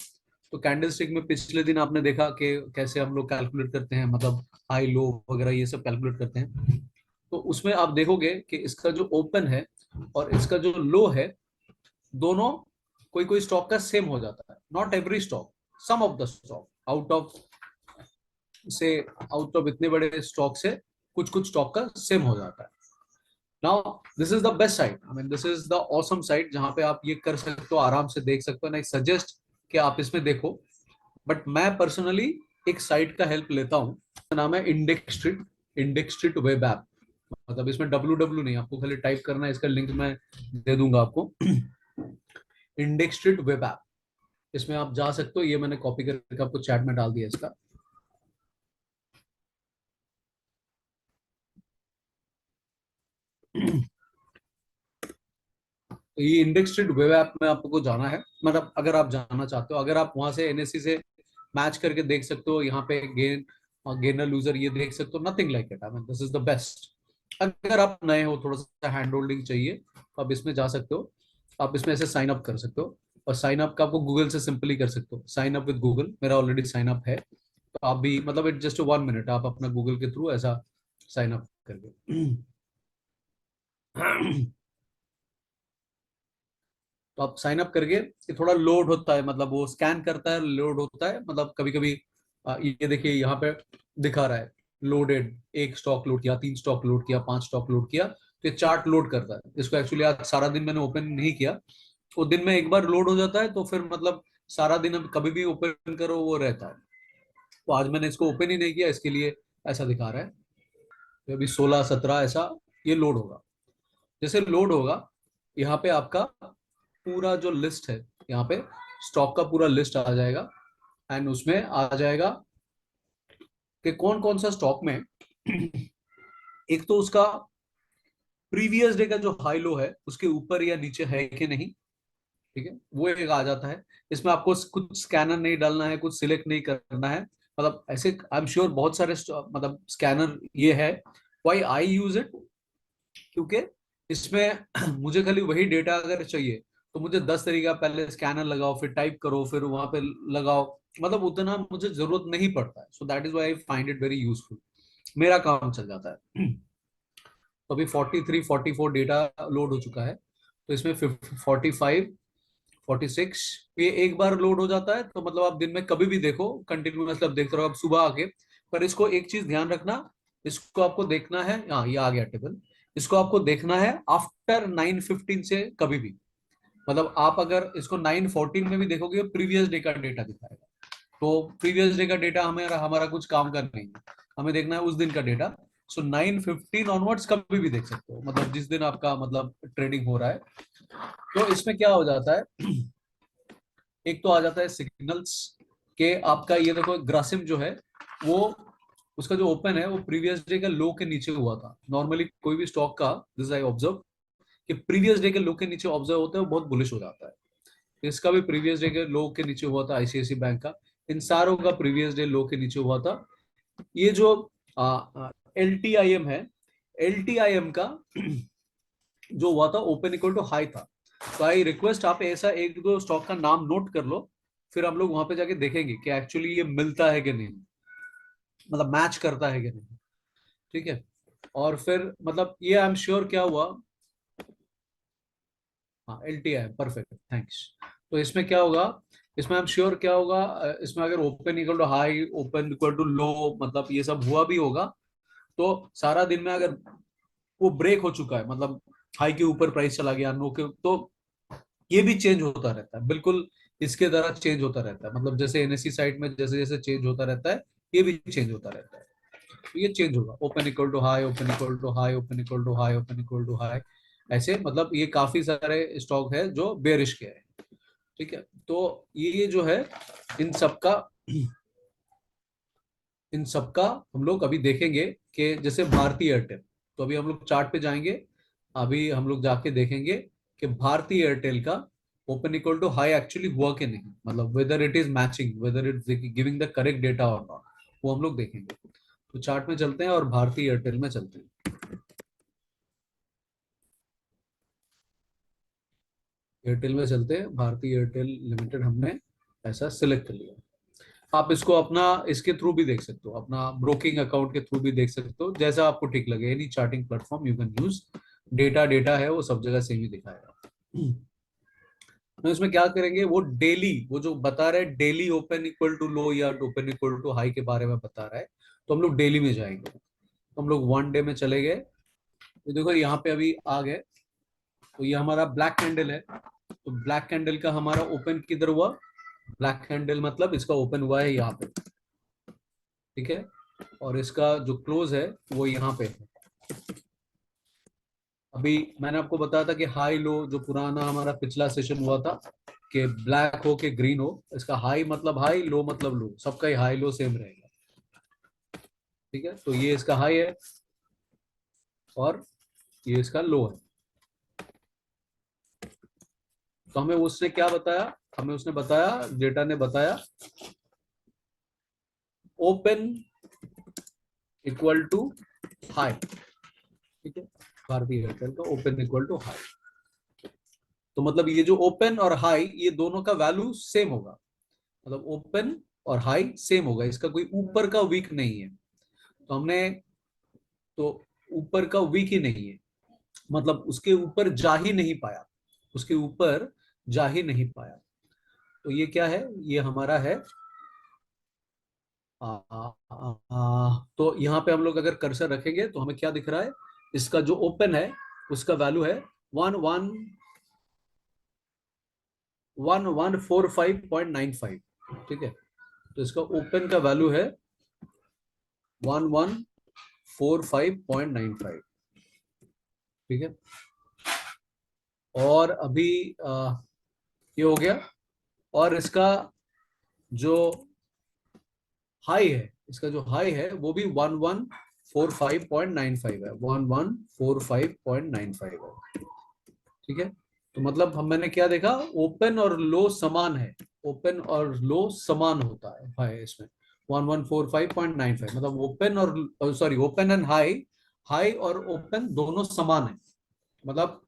तो कैंडल स्टिक में पिछले दिन आपने देखा कि कैसे हम लोग कैलकुलेट करते हैं, मतलब हाई लो वगैरह ये सब कैलकुलेट करते हैं। तो उसमें आप देखोगे कि इसका जो ओपन है और इसका जो लो है, दोनों कोई कोई स्टॉक का सेम हो जाता है। Not every stock, some of the stock out of से, आउट ऑफ इतने बड़े स्टॉक से कुछ कुछ स्टॉक का सेम हो जाता है। Now this is the best site, I mean this is the awesome site जहां पे आप ये कर सकते हो, आराम से देख सकते हो। ना सजेस्ट कि आप इसमें देखो, बट मैं पर्सनली एक साइट का हेल्प लेता हूँ, नाम है index street. Index street web app, मतलब इसमें डब्ल्यू डब्ल्यू नहीं, आपको खाली टाइप करना है, इसका लिंक मैं दे दूंगा आपको। इंडेक्स स्ट्रीट वेब ऐप, इसमें आप जा सकते हो, ये मैंने कॉपी करके आपको चैट में डाल दिया इसका। तो ये इंडेक्स स्ट्रीट वेब ऐप में आपको जाना है, मतलब अगर आप जाना चाहते हो, अगर आप वहां से एनएससी से मैच करके देख सकते हो, यहाँ पे गेन और गेनर लूजर ये देख सकते हो, nothing like it, I mean this is the best. अगर आप नए हो, थोड़ा सा हैंड होल्डिंग चाहिए, तो आप इसमें जा सकते हो। आप इसमें ऐसे साइन अप कर सकते हो, और साइन अप का आपको गूगल से सिंपली कर सकते हो, साइन अप विद गूगल, मेरा ऑलरेडी साइन अप है। तो आप भी, मतलब इट जस्ट 1 मिनट, आप अपना गूगल के थ्रू ऐसा साइन अप करके तो आप साइन अप करके, ये थोड़ा लोड होता है, मतलब वो स्कैन करता है, लोड होता है, मतलब कभी कभी ये देखिए यहाँ पे दिखा रहा है लोडेड, एक स्टॉक लोड किया, 3 स्टॉक लोड किया, 5 स्टॉक लोड किया, तो ये चार्ट लोड करता है। इसको एक्चुअली आज सारा दिन मैंने ओपन नहीं किया, वो दिन में एक बार लोड हो जाता है, तो फिर मतलब सारा दिन अब कभी भी ओपन करो वो रहता है। तो आज मैंने इसको ओपन ही नहीं किया, इसके लिए ऐसा दिखा रहा है। तो अभी 16-17 ऐसा ये लोड होगा। जैसे लोड होगा, यहाँ पे आपका पूरा जो लिस्ट है, यहाँ पे स्टॉक का पूरा लिस्ट आ जाएगा, एंड उसमें आ जाएगा कि कौन कौन सा स्टॉक में एक तो उसका प्रीवियस डे का जो हाई लो है उसके ऊपर या नीचे है कि नहीं, ठीक है, वो एक आ जाता है। इसमें आपको कुछ स्कैनर नहीं डालना है, कुछ सिलेक्ट नहीं करना है, मतलब ऐसे आई एम श्योर बहुत सारे मतलब स्कैनर ये है। वाई आई यूज इट, क्योंकि इसमें मुझे खाली वही डेटा अगर चाहिए, तो मुझे 10 तरीका, पहले स्कैनर लगाओ, फिर टाइप करो, फिर वहां पे लगाओ, मतलब उतना मुझे जरूरत नहीं पड़ता है। So that is why I find it very useful, मेरा काम चल जाता है। तो अभी 43-44 डेटा लोड हो चुका है, तो इसमें 45-46 ये एक बार लोड हो जाता है, तो मतलब आप दिन में कभी भी देखो, कंटिन्यूअसली आप देखते रहो, आप सुबह आके। पर इसको एक चीज ध्यान रखना, इसको आपको देखना है, हाँ ये आ गया टेबल, इसको आपको देखना है आफ्टर 9:15 से कभी भी। मतलब आप अगर इसको 9:14 में भी देखोगे, प्रीवियस डे का डेटा दिखाएगा। तो प्रीवियस डे का डेटा हमें, हमारा कुछ काम का नहीं है, हमें देखना है उस दिन का डेटा। सो 9:15 ऑनवर्ड्स कभी भी देख सकते हो, मतलब जिस दिन आपका मतलब ट्रेडिंग हो रहा है। तो इसमें क्या हो जाता है, एक तो आ जाता है सिग्नल्स के, आपका ये देखो ग्रासिम जो है वो, उसका जो ओपन है वो प्रीवियस डे का लो के नीचे हुआ था। नॉर्मली कोई भी स्टॉक का, दिस आई ऑब्जर्व, कि प्रीवियस डे के लो के नीचे ऑब्जर्व होता है वो बहुत बुलिश हो जाता है। इसका भी प्रीवियस डे के लो के नीचे हुआ था, आईसीआईसी बैंक का, इन सारों का प्रीवियस डे लो के नीचे हुआ था। ये जो एल टी आई एम है, एल टी आई एम का जो हुआ था ओपन इक्वल टू हाई था। तो आई रिक्वेस्ट आप ऐसा एक दो स्टॉक का नाम नोट कर लो, फिर हम लोग वहां पे जाके देखेंगे कि एक्चुअली ये मिलता है कि नहीं, मतलब मैच करता है कि नहीं, ठीक है। और फिर मतलब ये आई एम श्योर क्या हुआ, हाँ L T I, perfect, thanks. तो इसमें क्या होगा, इसमें आई एम श्योर क्या होगा, इसमें अगर open equal to high, open equal to low, मतलब ये सब हुआ भी होगा, तो सारा दिन में अगर वो ब्रेक हो चुका है, मतलब हाई के ऊपर प्राइस चला गया, नो के, तो ये भी चेंज होता रहता है, बिल्कुल इसके तरह चेंज होता रहता है, मतलब जैसे एनएससी साइट में जैसे जैसे चेंज होता रहता है, ये भी चेंज होता रहता है। तो ये चेंज होगा, open equal to high, open equal to high, open equal to high, open equal to high, ऐसे मतलब ये काफी सारे स्टॉक है जो बेरिश के है। ठीक है, तो ये जो है इन सबका इन सबका हम लोग अभी देखेंगे कि जैसे भारती एयरटेल, तो अभी हम लोग चार्ट पे जाएंगे। अभी हम लोग जाके देखेंगे कि भारती एयरटेल का open equal to high actually हुआ कि नहीं, मतलब whether it is matching, whether it is giving the correct data और नॉट, वो हम लोग देखेंगे। तो चार्ट में चलते हैं और भारती एयरटेल में चलते हैं। एयरटेल में चलते हैं, भारती एयरटेल लिमिटेड हमने ऐसा सिलेक्ट कर लिया। आप इसको अपना इसके थ्रू भी देख सकते हो, अपना ब्रोकिंग अकाउंट के थ्रू भी देख सकते हो, जैसा आपको ठीक लगे, any charting platform you can use. Data data है वो सब जगह सेम ही दिखाएगा। तो इसमें क्या करेंगे, वो डेली, वो जो बता रहा है डेली ओपन इक्वल टू लो या ओपन इक्वल टू हाई के बारे में बता रहा है, तो हम लोग डेली में जाएंगे। तो हम लोग वन डे में चले गए, तो देखो यहाँ पे अभी आ गए। तो ये हमारा ब्लैक कैंडल है, तो ब्लैक कैंडल का हमारा ओपन किधर हुआ, ब्लैक कैंडल मतलब इसका ओपन हुआ है यहाँ पे। ठीक है, और इसका जो क्लोज है वो यहाँ पे है। अभी मैंने आपको बताया था कि हाई लो जो पुराना हमारा पिछला सेशन हुआ था कि ब्लैक हो के ग्रीन हो, इसका हाई मतलब हाई, लो मतलब लो, सबका ही हाई लो सेम रहेगा। ठीक है, तो ये इसका हाई है और ये इसका लो है। तो हमें उसने क्या बताया, हमें उसने बताया, डेटा ने बताया ओपन इक्वल टू हाई। ठीक है, भारतीय एयरटेल का ओपन इक्वल टू हाई, तो मतलब ये जो ओपन और हाई ये दोनों का वैल्यू सेम होगा, मतलब ओपन और हाई सेम होगा, इसका कोई ऊपर का वीक नहीं है। तो हमने, तो ऊपर का वीक ही नहीं है, मतलब उसके ऊपर जा ही नहीं पाया, उसके ऊपर जा ही नहीं पाया। तो ये क्या है, ये हमारा है तो यहाँ पे हम लोग अगर कर्सर रखेंगे तो हमें क्या दिख रहा है, इसका जो ओपन है उसका वैल्यू है 1145.95। ठीक है, तो इसका ओपन का वैल्यू है 1145.95। ठीक है, और अभी ये हो गया, और इसका जो हाई है, इसका जो हाई है वो भी 1145.95 है, 1145.95 है। ठीक है, तो मतलब हम मैंने क्या देखा, ओपन और लो समान है, ओपन और लो समान होता है भाई इसमें 1145.95, मतलब ओपन और sorry open and high, high और ओपन दोनों समान है। मतलब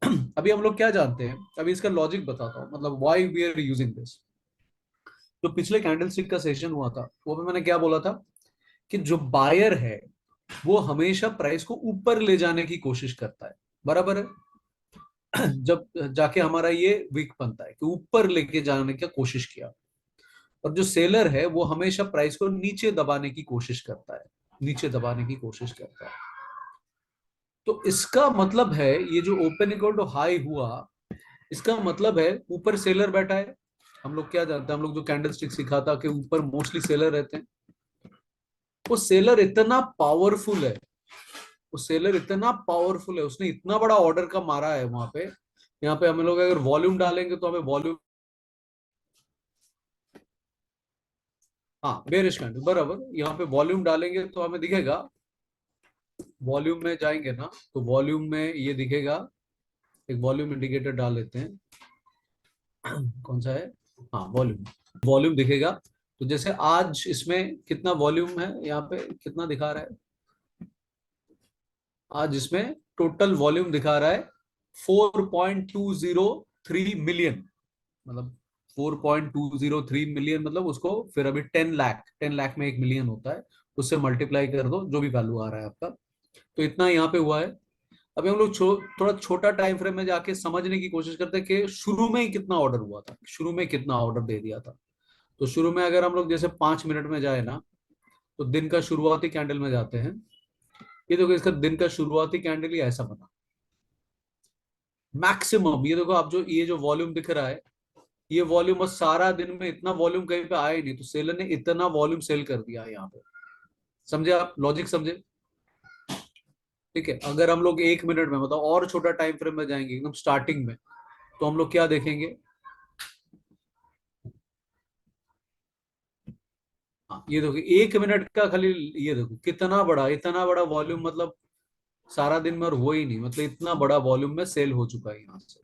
अभी हम लोग क्या जानते हैं, अभी इसका लॉजिक बताता हूँ, मतलब why we are using this. जो पिछले कैंडलस्टिक का सेशन हुआ था वो भी मैंने क्या बोला था कि जो बायर है वो हमेशा प्राइस को ऊपर ले जाने की कोशिश करता है, बराबर है। जब जाके हमारा ये वीक बनता है कि ऊपर लेके जाने की कोशिश किया, और जो सेलर है वो हमेशा प्राइस को नीचे दबाने की कोशिश करता है, नीचे दबाने की कोशिश करता है। तो इसका मतलब है ये जो ओपन इक्वल टू हाई हुआ, इसका मतलब है ऊपर सेलर बैठा है। हम लोग क्या जानते हैं, हम लोग जो कैंडल स्टिक सीखा था कि ऊपर मोस्टली सेलर रहते हैं। वो सेलर इतना पावरफुल है, वो सेलर इतना पावरफुल है, उसने इतना बड़ा ऑर्डर का मारा है वहां पे। यहाँ पे हम लोग अगर वॉल्यूम डालेंगे तो हमें वॉल्यूम, हाँ बेरिश कैंडल बराबर, यहाँ पे वॉल्यूम डालेंगे तो हमें दिखेगा, वॉल्यूम में जाएंगे ना तो वॉल्यूम में ये दिखेगा। एक वॉल्यूम इंडिकेटर डाल लेते हैं, कौन सा है, हाँ वॉल्यूम, वॉल्यूम दिखेगा। तो जैसे आज इसमें कितना वॉल्यूम है, यहाँ पे कितना दिखा रहा है, आज इसमें टोटल वॉल्यूम दिखा रहा है 4.203 मिलियन, मतलब 4.203 मिलियन, मतलब उसको फिर अभी 10 लाख, 10 लाख में 1 मिलियन होता है, उससे मल्टीप्लाई कर दो जो भी वैल्यू आ रहा है आपका। तो इतना यहाँ पे हुआ है। अभी हम लोग थोड़ा छोटा टाइम फ्रेम में जाके समझने की कोशिश करते हैं कि शुरू में ही कितना ऑर्डर हुआ था, शुरू में कितना ऑर्डर दे दिया था। तो शुरू में अगर हम लोग जैसे 5 मिनट में जाए ना, तो दिन का शुरुआती कैंडल में जाते हैं। ये देखो इसका दिन का शुरुआती कैंडल ही ऐसा बना, मैक्सिमम ये देखो आप, जो ये जो वॉल्यूम दिख रहा है, ये वॉल्यूम बस, सारा दिन में इतना वॉल्यूम कहीं पे आया ही नहीं, तो सेलर ने इतना वॉल्यूम सेल कर दिया है यहाँ पे। समझे आप, लॉजिक समझे। ठीक है, अगर हम लोग 1 मिनट में मतलब और छोटा टाइम फ्रेम में जाएंगे एकदम स्टार्टिंग में, तो हम लोग क्या देखेंगे। हाँ, ये देखो 1 मिनट का खाली, ये देखो कितना बड़ा, इतना बड़ा वॉल्यूम, मतलब सारा दिन में और वो ही नहीं, मतलब इतना बड़ा वॉल्यूम में सेल हो चुका है यहाँ से।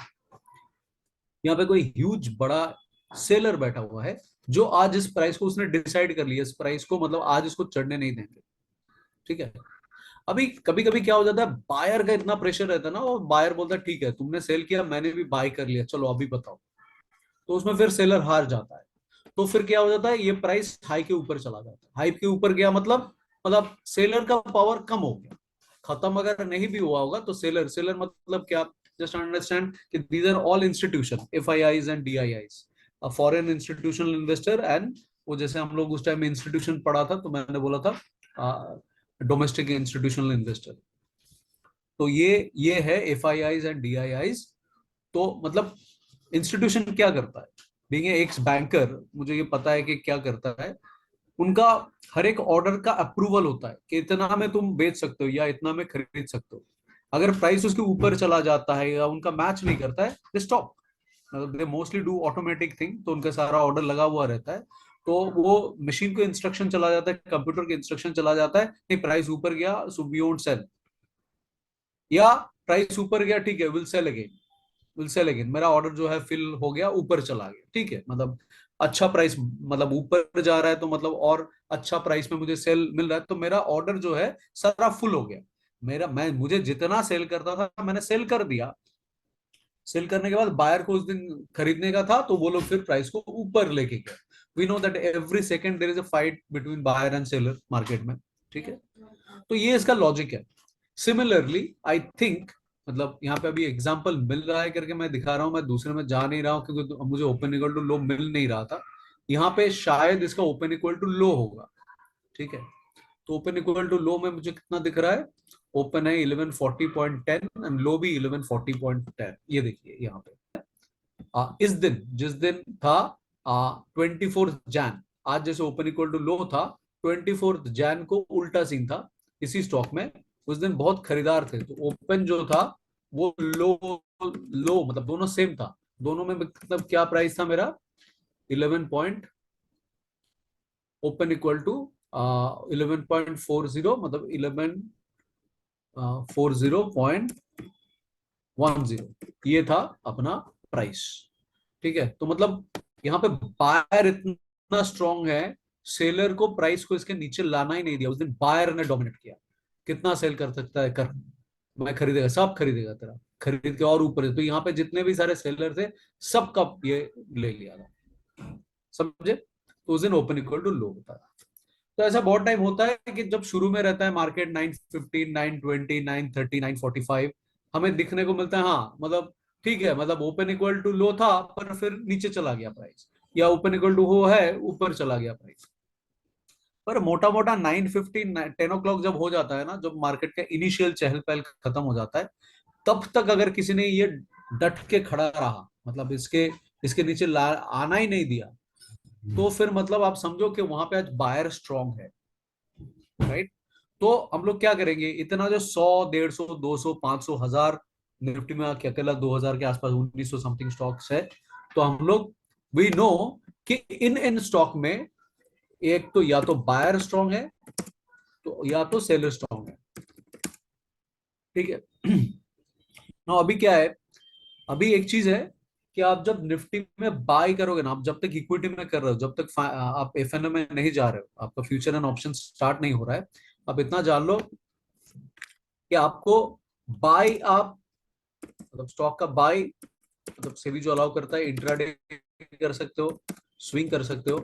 यहाँ पे कोई ह्यूज बड़ा सेलर बैठा हुआ है, जो आज इस प्राइस को उसने डिसाइड कर लिया, इस प्राइस को मतलब आज इसको चढ़ने नहीं देंगे। ठीक है। अभी कभी कभी क्या हो जाता है, बायर का इतना प्रेशर रहता है ना, और बायर बोलता है ठीक है तुमने सेल किया, मैंने भी बाय कर लिया, चलो अभी बताओ। तो उसमें फिर सेलर हार जाता है। तो फिर क्या हो जाता है, ये प्राइस हाई के ऊपर चला जाता है। हाई के ऊपर गया मतलब सेलर का पावर कम हो गया। खत्म अगर नहीं भी हुआ होगा तो सेलर सेलर मतलब क्या, जस्ट अंडरस्टैंड कि these are all institution, FIIs and DIIs, foreign institutional investor and, वो जैसे हम लोग उस टाइम में इंस्टीट्यूशन पढ़ा था तो मैंने बोला था डोमेस्टिक इंस्टीट्यूशनल इन्वेस्टर। तो ये है FIIs एंड DIIs। तो मतलब इंस्टीट्यूशन क्या करता है, बीइंग एक्स बैंकर मुझे ये पता है कि क्या करता है। उनका हर एक ऑर्डर का अप्रूवल होता है कि इतना में तुम बेच सकते हो या इतना में खरीद सकते हो। अगर प्राइस उसके ऊपर चला जाता है या उनका मैच नहीं करता है, they stop. They mostly do automatic thing, तो उनका सारा ऑर्डर लगा हुआ रहता है। तो वो मशीन को इंस्ट्रक्शन चला जाता है, कंप्यूटर के इंस्ट्रक्शन चला जाता है कि प्राइस ऊपर गया सो वी वोंट सेल, या प्राइस ऊपर गया ठीक है will sell again, will sell again. मेरा ऑर्डर जो है फिल हो गया, ऊपर चला गया, ठीक है, मतलब अच्छा प्राइस, मतलब ऊपर जा रहा है तो मतलब और अच्छा प्राइस में मुझे सेल मिल रहा है, तो मेरा ऑर्डर जो है सारा फुल हो गया। मैं मुझे जितना सेल करता था मैंने सेल कर दिया। सेल करने के बाद बायर को उस दिन खरीदने का था, तो वो लोग फिर प्राइस को ऊपर लेके गए। We know that every second there is a fight between buyer and seller market में। ठीक है। तो ये इसका लॉजिक है। सिमिलरली आई थिंक, मतलब यहाँ पे अभी एग्जांपल मिल रहा है करके मैं दिखा रहा हूँ, मैं दूसरे में जा नहीं रहा हूँ क्योंकि मुझे ओपन इक्वल टू लो मिल नहीं रहा था। यहाँ पे शायद इसका ओपन इक्वल टू लो होगा। ठीक है। तो ओपन इक्वल टू लो में मुझे कितना दिख रहा है, ओपन है 1140.10 एंड लो भी 1140.10। ये देखिए यहाँ पे इस दिन जिस दिन था 24 जैन, आज जैसे ओपन इक्वल टू लो था, 24 जैन को उल्टा सीन था इसी स्टॉक में। उस दिन बहुत खरीदार थे, तो ओपन जो था वो लो, लो मतलब दोनों सेम था। दोनों में मतलब क्या प्राइस था मेरा, 11 पॉइंट, ओपन इक्वल टू 11.40, मतलब 1140.10, ये था अपना प्राइस। ठीक है। तो मतलब यहाँ पे बायर इतना स्ट्रांग है, सेलर को प्राइस को इसके नीचे लाना ही नहीं दिया। उस दिन बायर ने डोमिनेट किया, कितना सेल कर सकता है कर, मैं खरीदेगा, सब खरीदेगा तेरा, खरीद के और ऊपर। तो यहाँ पे जितने भी सारे सेलर थे सबका ये ले लिया था, समझे। तो उस दिन ओपन इक्वल टू लो होता है। तो ऐसा बहुत टाइम होता है कि जब शुरू में रहता है मार्केट 915, 920, 930, 945, हमें दिखने को मिलता है, हाँ मतलब ठीक है, मतलब ओपन इक्वल टू लो था पर फिर नीचे चला गया प्राइस, या ओपन इक्वल टू हो है ऊपर चला गया प्राइस। पर मोटा मोटा 9:15, 10 o'clock जब हो जाता है ना, जब मार्केट का इनिशियल चहल पहल खत्म हो जाता है, तब तक अगर किसी ने ये डट के खड़ा रहा, मतलब इसके इसके नीचे आना ही नहीं दिया, तो फिर मतलब आप समझो कि वहां पे आज बायर स्ट्रांग है, राइट। तो हम लोग क्या करेंगे, इतना जो 100, 150, 200, 500, 1000, निफ्टी में क्या अकेला 2000 के आसपास 1900 समथिंग स्टॉक्स है। तो हम लोग वी नो कि इन इन स्टॉक में एक तो या तो बायर स्ट्रांग है, तो या तो सेलर स्ट्रांग है। ठीक है। ना अभी क्या है, अभी एक चीज है कि आप जब निफ्टी में बाय करोगे ना, आप जब तक इक्विटी में कर रहे हो, जब तक आप FNO में नहीं जा रहे हो, आपका फ्यूचर एंड ऑप्शन स्टार्ट नहीं हो रहा है, आप इतना जान लो कि आपको बाय, आप मतलब स्टॉक का बाय, मतलब सेबी जो अलाउ करता है, इंट्राडे कर सकते हो, स्विंग कर सकते हो,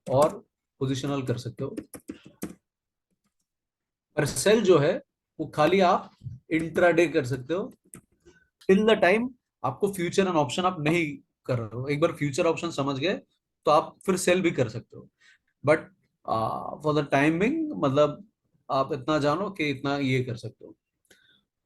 और पोजिशनल कर सकते हो। पर सेल जो है वो खाली आप इंट्राडे कर सकते हो, टिल द टाइम आपको फ्यूचर एंड ऑप्शन आप नहीं कर रहे हो। एक बार फ्यूचर ऑप्शन समझ गए तो आप फिर सेल भी कर सकते हो, बट फॉर द टाइमिंग मतलब आप इतना जानो कि इतना ये कर सकते हो।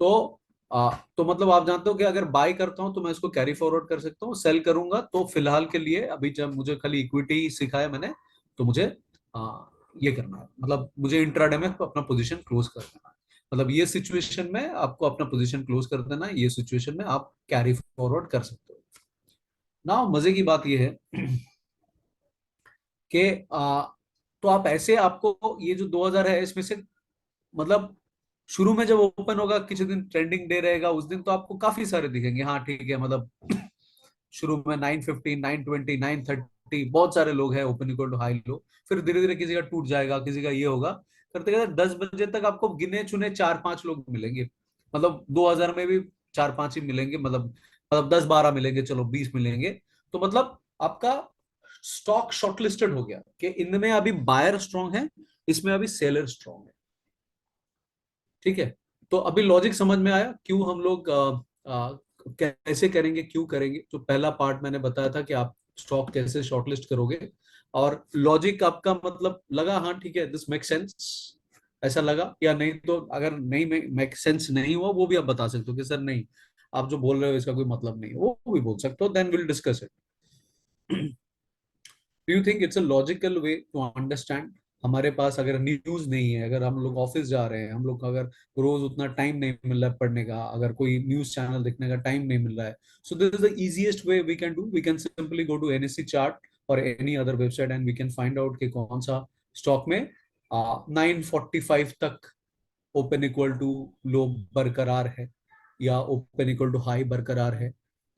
तो तो मतलब आप जानते हो कि अगर बाय करता हूं तो मैं इसको कैरी फॉरवर्ड कर सकता हूँ, सेल करूंगा तो फिलहाल के लिए अभी जब मुझे खाली इक्विटी सिखाया मैंने, तो मुझे ये करना है, मतलब मुझे इंट्राडे में अपना पोजीशन क्लोज करना है। मतलब ये सिचुएशन में आपको अपना पोजीशन क्लोज कर देना, ये सिचुएशन में आप कैरी फॉरवर्ड कर सकते हो ना। मजे की बात ये है कि तो आप ऐसे, आपको ये जो 2000 है इसमें से, मतलब शुरू में जब ओपन होगा, किसी दिन ट्रेंडिंग डे रहेगा, उस दिन तो आपको काफी सारे दिखेंगे, हाँ ठीक है, मतलब शुरू में 915, 920, 930 बहुत सारे लोग हैं, open equal to high low. फिर धीरे धीरे किसी का टूट जाएगा, किसी का ये होगा, करते करते 10 बजे तक आपको गिने चुने 4-5 लोग मिलेंगे। मतलब 2000 में भी 4-5 ही मिलेंगे, मतलब 10-12 मिलेंगे, चलो 20 मिलेंगे। तो मतलब आपका स्टॉक शॉर्टलिस्टेड हो गया कि इनमें अभी बायर स्ट्रांग है, इसमें अभी सेलर स्ट्रांग है। ठीक है। तो अभी लॉजिक समझ में आया क्यों हम लोग कैसे करेंगे, क्यों करेंगे। तो पहला पार्ट मैंने बताया था कि आप स्टॉक कैसे शॉर्टलिस्ट करोगे, और लॉजिक आपका मतलब लगा, हाँ ठीक है, दिस मेक सेंस, ऐसा लगा या नहीं। तो अगर नहीं मेक सेंस नहीं हुआ, वो भी आप बता सकते हो कि सर नहीं, आप जो बोल रहे हो इसका कोई मतलब नहीं है, वो भी बोल सकते हो, then will discuss it. Do you think it's a logical way to understand. हमारे पास अगर न्यूज नहीं है, अगर हम लोग ऑफिस जा रहे हैं, हम लोग को अगर रोज उतना टाइम नहीं मिल रहा है पढ़ने का, अगर कोई न्यूज चैनल देखने का टाइम नहीं मिल रहा है, so this is the easiest way we can do. We can simply go to NSC chart और any other website and we can find out कि कौन सा स्टॉक में 945 तक ओपन इक्वल टू लो बरकरार है, या ओपन इक्वल टू हाई बरकरार है।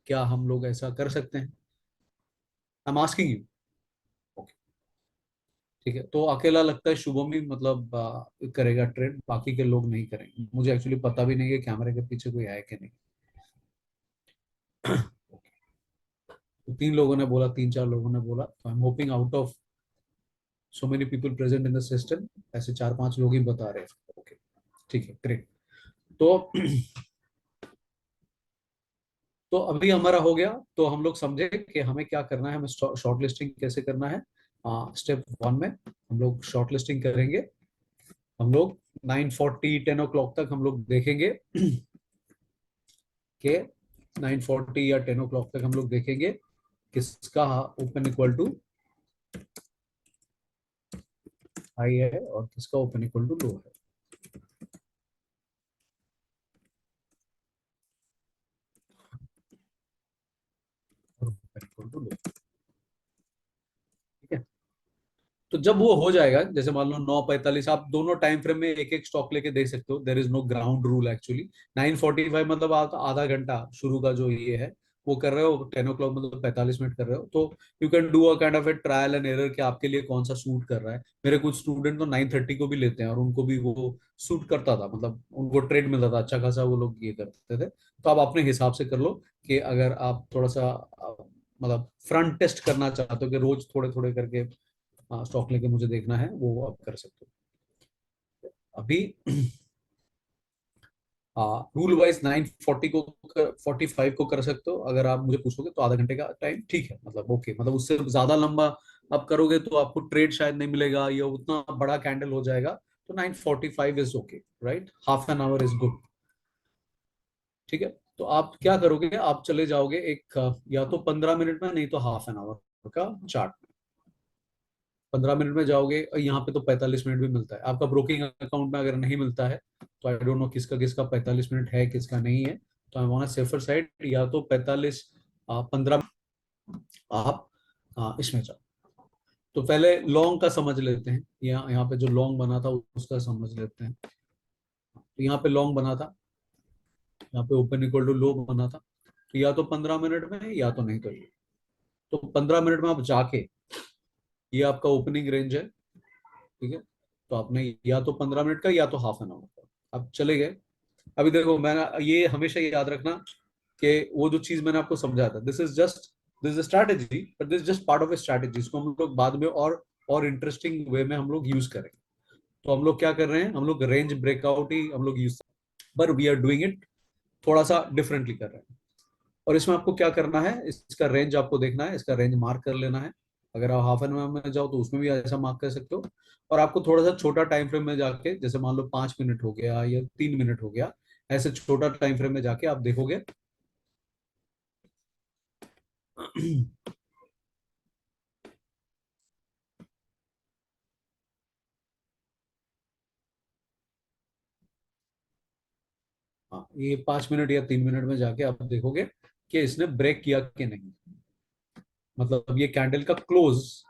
क्या हम लोग ऐसा कर सकते हैं? I am asking you. ठीक है। तो अकेला लगता है शुभम ही मतलब करेगा ट्रेड, बाकी के लोग नहीं करेंगे। मुझे एक्चुअली पता भी नहीं है कैमरे के पीछे कोई है कि नहीं। तो 3 लोगों ने बोला, 3-4 लोगों ने बोला, तो I am hoping out of so many people present in the system, ऐसे 4-5 लोग ही बता रहे हैं। ओके, ठीक है, ग्रेट। तो तो अभी हमारा हो गया। तो हम लोग समझे कि हमें क्या करना है, हमें शॉर्ट लिस्टिंग कैसे करना है। स्टेप 1 में हम लोग शॉर्ट लिस्टिंग करेंगे। हम लोग 9:40 10 o'clock तक हम लोग देखेंगे कि 9:40 या 10 o'clock तक हम लोग देखेंगे किसका ओपन इक्वल टू हाई है और किसका ओपन इक्वल टू लो है। और ओपन इक्वल टू लो, ठीक है। तो जब वो हो जाएगा, जैसे मान लो 9:45, आप दोनों टाइम फ्रेम में एक एक स्टॉक लेके देख सकते हो। There is no ground rule actually. 9:45 मतलब आप आधा घंटा शुरू का जो ये है वो कर रहे हो, 10 o'clock मतलब 45 मिनट कर रहे हो, तो you can do a kind of A trial and error कि आपके लिए कौन सा सूट कर रहा है। मेरे कुछ स्टूडेंट तो 9:30 को भी लेते हैं और उनको भी वो सूट करता था, मतलब उनको ट्रेड मिलता था अच्छा खासा, वो लोग ये करते थे। तो आप अपने हिसाब से कर लो कि अगर आप थोड़ा सा मतलब फ्रंट टेस्ट करना चाहते हो कि रोज थोड़े थोड़े करके स्टॉक लेके मुझे देखना है, वो आप कर सकते हो अभी। रूल वाइज 9:40 को 45 को कर सकते हो। अगर आप मुझे पूछोगे तो आधा घंटे का टाइम ठीक है, मतलब ओके, मतलब उससे ज्यादा लंबा आप करोगे तो आपको ट्रेड शायद नहीं मिलेगा, या उतना बड़ा कैंडल हो जाएगा। तो 9:45 is okay, right, half an our is good. ठीक है। तो आप क्या करोगे, आप चले जाओगे एक या तो 15 मिनट में, नहीं तो हाफ एन आवर का चार्ट। 15 मिनट में जाओगे, और यहाँ पे तो 45 मिनट भी मिलता है आपका ब्रोकिंग अकाउंट में। अगर नहीं मिलता है तो आई डोंट नो किसका किसका 45 मिनट है, किसका नहीं है। तो आई वांट सेफर साइड, या तो 45 15 आप इसमें जाओ। तो पहले लॉन्ग का समझ लेते हैं। यहाँ यहाँ पे जो लॉन्ग बना था उसका समझ लेते हैं। तो यहाँ पे लॉन्ग बना था, यहाँ पे ओपन इक्वल टू लो बना था। तो या तो 15 मिनट में, या तो नहीं तो ये। तो 15 मिनट में आप जाके, ये आपका ओपनिंग रेंज है, ठीक है। तो आपने या तो 15 मिनट का या तो हाफ एन आवर का आप चले गए। अभी देखो, मैंने ये हमेशा याद रखना कि वो जो चीज मैंने आपको समझाया था, this is strategy, but this just part of A strategy. इसको हम लोग बाद में और इंटरेस्टिंग वे में हम लोग यूज करेंगे। तो हम लोग क्या कर रहे हैं, हम लोग रेंज ब्रेकआउट ही हम लोग यूज, पर वी आर डूइंग इट थोड़ा सा डिफरेंटली कर रहे हैं। और इसमें आपको क्या करना है, इसका रेंज आपको देखना है, इसका रेंज मार्क कर लेना है। अगर आप हाफ एन आवर में जाओ तो उसमें भी ऐसा मार्क कर सकते हो। और आपको थोड़ा सा छोटा टाइम फ्रेम में जाके, जैसे मान लो 5 मिनट हो गया या 3 मिनट हो गया, ऐसे छोटा टाइम फ्रेम में जाके आप देखोगे। ये 5 मिनट या 3 मिनट में जाके आप देखोगे कि इसने ब्रेक किया कि नहीं। मतलब ये कैंडल का क्लोज,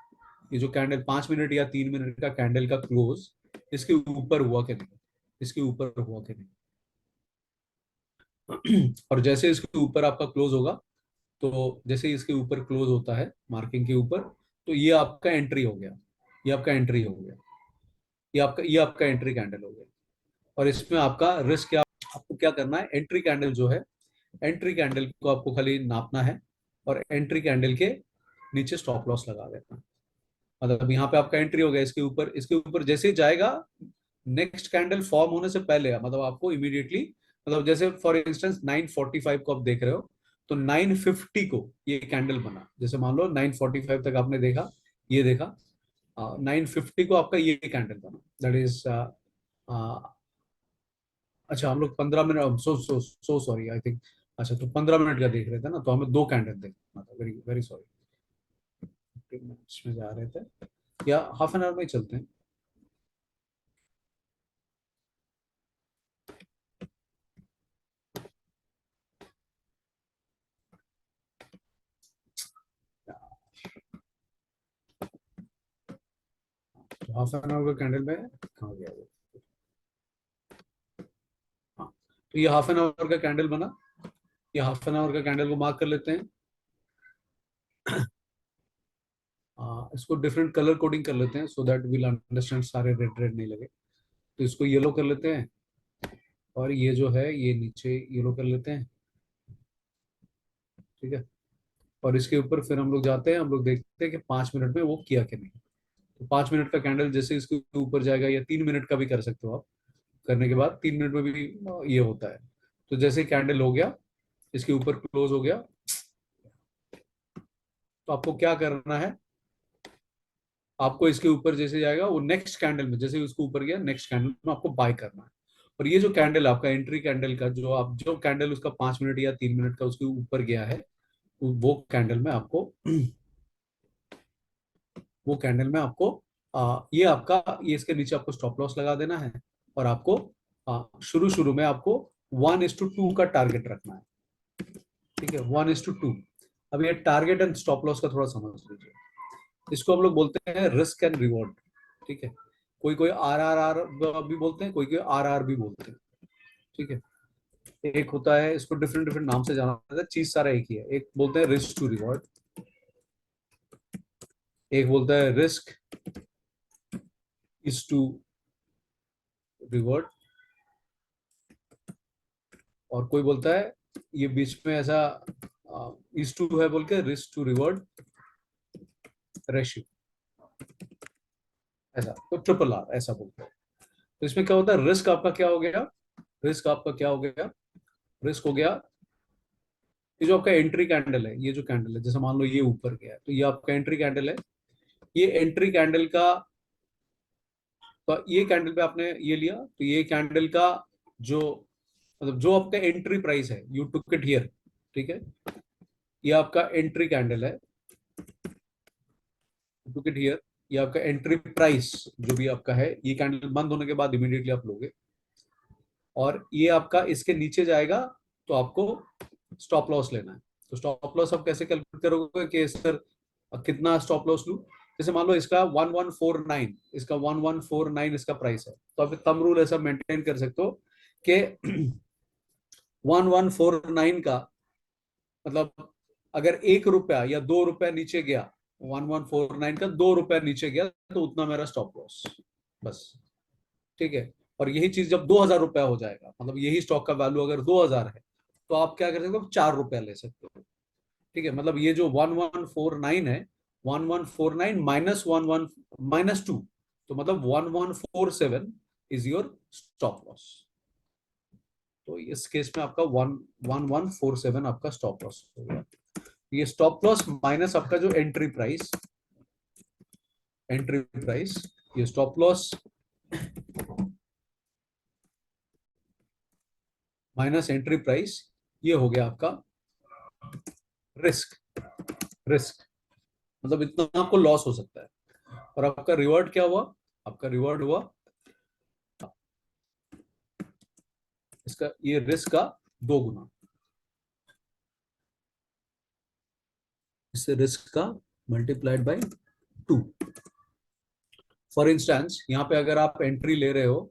ये जो कैंडल 5 मिनट या 3 मिनट का कैंडल का क्लोज इसके ऊपर हुआ कि नहीं, इसके ऊपर हुआ कि नहीं। और जैसे इसके ऊपर आपका क्लोज होगा, तो जैसे ही इसके ऊपर क्लोज होता है मार्किंग के ऊपर, तो ये आपका एंट्री हो गया, ये आपका एंट्री हो गया, ये आपका एंट्री कैंडल हो गया। और इसमें आपका रिस्क क्या, आपको क्या करना है, एंट्री कैंडल जो है, एंट्री कैंडल को आपको खाली नापना है और एंट्री कैंडल के नीचे स्टॉप लॉस लगा देना है। मतलब यहाँ पे आपका एंट्री हो गया, इसके ऊपर जैसे ही जाएगा, नेक्स्ट कैंडल फॉर्म होने से पहले मतलब आपको इमीडिएटली, मतलब जैसे फॉर इंस्टेंस 9:45 को आप देख रहे हो, तो 9:50 को ये कैंडल बना, जैसे मान लो 9:45 तक आपने देखा, ये देखा, 9:50 को आपका ये कैंडल बना, दैट इज, अच्छा हम लोग 15 minute, so so so sorry I think, अच्छा तो 15 मिनट का देख रहे थे ना, तो हमें दो कैंडल देखना था, वेरी वेरी सॉरी। 15 मिनट्स में जा रहे थे, या हाफ एन आवर में ही चलते हैं। तो हाफ एन आवर का कैंडल में कहाँ गया वो, हाँ, तो ये हाफ एन आवर का कैंडल बना, ये हाफ एन आवर का कैंडल को मार्क कर लेते हैं। इसको डिफरेंट कलर कोडिंग कर लेते हैं, सो दैट विल अंडरस्टैंड, सारे रेड रेड नहीं लगे। तो इसको येलो कर लेते हैं, और ये जो है ये नीचे येलो कर लेते हैं, ठीक है। और इसके ऊपर फिर हम लोग जाते हैं, हम लोग देखते हैं कि 5 मिनट में वो किया कि नहीं। तो 5 मिनट का कैंडल जैसे इसके ऊपर जाएगा, या 3 मिनट का भी कर सकते हो आप, करने के बाद 3 मिनट में भी ये होता है। तो जैसे कैंडल हो गया, इसके ऊपर क्लोज हो गया, तो आपको क्या करना है, आपको इसके ऊपर जैसे जाएगा वो नेक्स्ट कैंडल में, जैसे उसको ऊपर गया नेक्स्ट कैंडल में आपको बाय करना है। और ये जो कैंडल आपका एंट्री कैंडल का, जो कैंडल उसका 5 मिनट या 3 मिनट का उसके ऊपर गया है, वो कैंडल में आपको वो कैंडल में आपको ये इसके नीचे आपको स्टॉप लॉस लगा देना है। और आपको शुरू शुरू में आपको 1:2 का टारगेट रखना है, ठीक है, 1:2। अब ये टारगेट एंड स्टॉप लॉस का थोड़ा समझ लीजिए। इसको हम लोग बोलते हैं रिस्क एंड रिवॉर्ड, ठीक है। कोई कोई RRR भी बोलते हैं, कोई कोई RR भी बोलते हैं, ठीक है। एक होता है, इसको डिफरेंट डिफरेंट नाम से जाना जाता है, चीज सारा एक ही है। एक बोलते हैं रिस्क टू रिवॉर्ड, एक बोलता है रिस्क इज टू रिवॉर्ड, और कोई बोलता है ये बीच में ऐसा इज टू है बोल के रिस्क टू रिवॉर्ड रेशियो, ऐसा तो RRR ऐसा बोलते हैं। तो इसमें क्या होता है, रिस्क आपका क्या हो गया, रिस्क आपका क्या हो गया, रिस्क हो गया, ये जो आपका एंट्री कैंडल है, ये जो कैंडल है, जैसे मान लो ये ऊपर गया, तो ये आपका एंट्री कैंडल है। ये एंट्री कैंडल का, तो ये कैंडल पे आपने ये लिया, तो ये कैंडल का जो, मतलब जो आपका एंट्री प्राइस है, यू टुक इट हियर, ठीक है। ये आपका एंट्री कैंडल है, टुक इट हियर। ये आपका एंट्री प्राइस जो भी आपका है, ये कैंडल बंद होने के बाद इमीडिएटली आप लोगे, और ये आपका इसके नीचे जाएगा, तो आपको स्टॉप लॉस लेना है। तो स्टॉप लॉस आप कैसे कैलकुलेट करोगे कि सर कितना स्टॉप लॉस लूं। जैसे मान लो इसका 1149, इसका 1149 इसका प्राइस है, तो आप थंब रूल ऐसा मेंटेन कर सकते हो कि 1149 का मतलब, अगर 1 रुपया या 2 रुपया नीचे गया, 1149 का 2 रुपया नीचे गया, तो उतना मेरा स्टॉप लॉस, बस, ठीक है। और यही चीज जब 2,000 रुपया हो जाएगा, मतलब यही स्टॉक का वैल्यू अगर 2,000 है, तो आप क्या कर सकते हो, 4 रुपया ले सकते हो, ठीक है। मतलब ये जो 1149 है, 1149 -11 -2, तो मतलब 1147 इज योर स्टॉप लॉस। तो इस केस में आपका 1147 आपका स्टॉप लॉस हो गया। ये स्टॉप लॉस माइनस आपका जो एंट्री प्राइस, ये stop loss minus entry price, ये हो गया आपका रिस्क। रिस्क मतलब इतना आपको लॉस हो सकता है। और आपका रिवॉर्ड क्या हुआ, आपका रिवॉर्ड हुआ इसका ये रिस्क का 2 गुना, इससे रिस्क का मल्टीप्लाइड बाय 2। फॉर इंस्टेंस यहाँ पे अगर आप एंट्री ले रहे हो,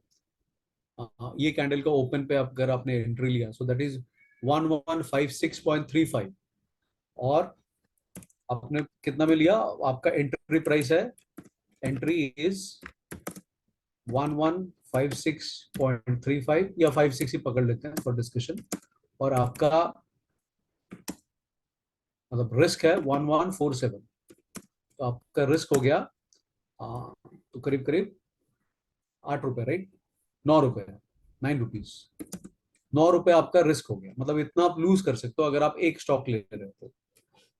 ये कैंडल का ओपन पे अगर आपने एंट्री लिया, सो दैट इज 1156.35, और आपने कितना में लिया, आपका एंट्री प्राइस है, एंट्री इज 1156.35 या 56 ही पकड़ लेते हैं फॉर डिस्कशन, और आपका मतलब रिस्क है 1147, तो आपका रिस्क हो गया तो करीब करीब 8 रुपए, राइट, 9 रुपए, 9 रुपीज, 9 रुपए आपका रिस्क हो गया। मतलब इतना आप लूज कर सकते हो अगर आप एक स्टॉक ले रहे हो तो।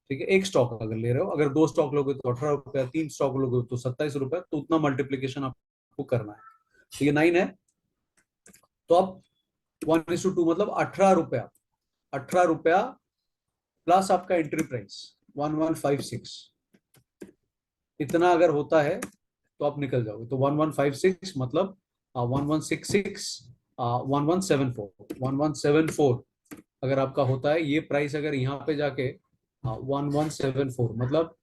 ठीक है, एक स्टॉक अगर ले रहे हो, अगर 2 स्टॉक लोगे तो 18 रुपया, 3 स्टॉक लोगे तो 27 रुपया, तो उतना मल्टीप्लीकेशन आपको करना है। तो ये 9 है, तो अब 1:2 मतलब 18 रुपया, 18 रुपया प्लस आपका एंट्री प्राइस 1156, इतना अगर होता है तो आप निकल जाओगे। तो 1156 मतलब 1166, 1174 अगर आपका होता है ये प्राइस, अगर यहाँ पे जाके 1174 मतलब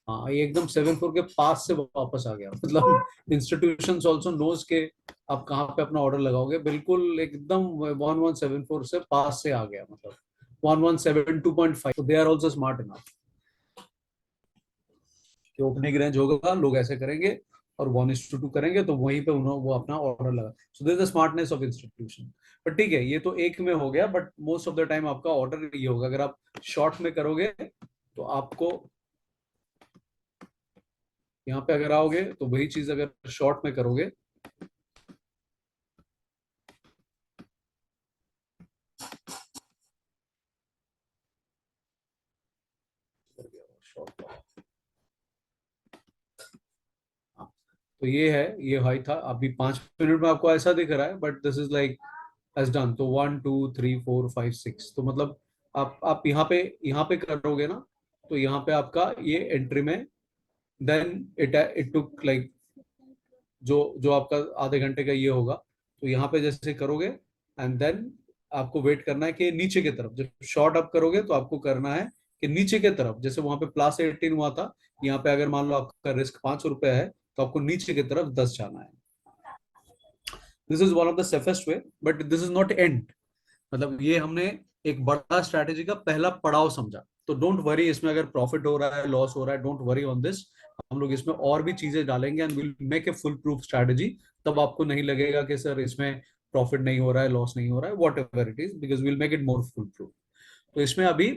हाँ, ये एकदम 74 के पास से वापस आ गया। मतलब इंस्टीट्यूशंस आल्सो नोज के आप कहाँ पे अपना ऑर्डर लगाओगे, बिल्कुल एकदम 1174 से पास से आ गया, मतलब 1172.5। तो they are also smart enough कि ओपनिंग रेंज होगा, लोग ऐसे करेंगे और 1:2 करेंगे, तो वहीं पे उन्होंने वो अपना ऑर्डर लगा। So this the smartness of institution. But ठीक है, ये तो एक में हो गया, but most of the time आपका ऑर्डर ये होगा। अगर आप शॉर्ट में करोगे तो आपको यहाँ पे अगर आओगे तो वही चीज अगर शॉर्ट में करोगे, शॉर्ट, तो ये है, ये हाई था, अभी 5 मिनट में आपको ऐसा दिख रहा है, but this is like as done. तो 1 2 3 4 5 6, तो मतलब आप यहाँ पे करोगे ना, तो यहाँ पे आपका ये एंट्री में, देन इट टुक लाइक जो जो आपका आधे घंटे का ये होगा, तो यहाँ पे जैसे करोगे, एंड देन आपको वेट करना है कि नीचे की तरफ, जब शॉर्ट अप करोगे तो आपको करना है कि नीचे की तरफ, जैसे वहां पे +18 हुआ था, यहाँ पे अगर मान लो आपका रिस्क 5 रुपया है, तो आपको नीचे की तरफ 10 जाना है। This is one of the safest way, but this is not and. मतलब ये हमने एक बड़ा स्ट्रैटेजी का पहला पड़ाव समझा। तो डोंट वरी, इसमें अगर प्रॉफिट हो रहा है, लॉस हो रहा है, डोंट वरी ऑन दिस। हम लोग इसमें और भी चीजें डालेंगे and will make a full proof strategy. तब आपको नहीं लगेगा कि सर इसमें प्रॉफिट नहीं हो रहा है, लॉस नहीं हो रहा है, what ever it is, because will make it more full proof. तो इसमें अभी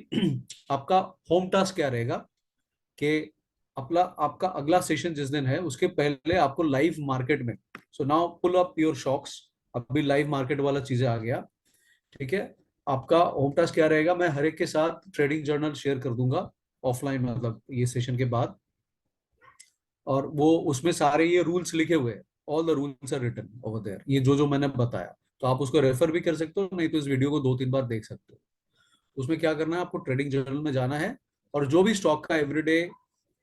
आपका होम टास्क क्या रहेगा कि अपना आपका अगला सेशन जिस दिन है उसके पहले आपको लाइव मार्केट में, so now pull up your socks, अभी लाइव मार्केट वाला चीजें आ गया। ठीक है, आपका होम टास्क क्या रहेगा, मैं हर एक के साथ ट्रेडिंग जर्नल शेयर कर दूंगा ऑफलाइन, मतलब ये सेशन के बाद, और वो उसमें सारे ये रूल्स लिखे हुए हैं, all the rules are written over there, ये जो जो मैंने बताया। तो आप उसको रेफर भी कर सकते हो, नहीं तो इस वीडियो को 2 3 बार देख सकते हो। उसमें क्या करना है, आपको ट्रेडिंग जर्नल में जाना है, और जो भी स्टॉक का एवरीडे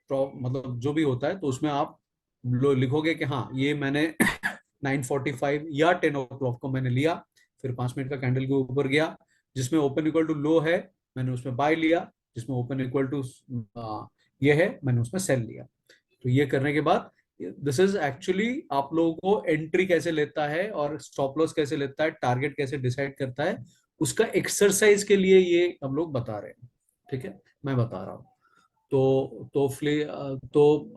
मतलब जो भी होता है, तो उसमें आप लिखोगे कि हाँ ये मैंने 9:45 या 10 o'clock को मैंने लिया, फिर 5 मिनट का कैंडल के ऊपर गया, जिसमें ओपन इक्वल टू लो है मैंने उसमें बाय लिया, जिसमें ओपन इक्वल टू ये है मैंने उसमें सेल लिया। तो ये करने के बाद, दिस इज एक्चुअली आप लोगों को एंट्री कैसे लेता है और स्टॉप लॉस कैसे लेता है, टारगेट कैसे डिसाइड करता है, उसका एक्सरसाइज के लिए ये हम लोग बता रहे हैं। ठीक है, मैं बता रहा हूँ। तो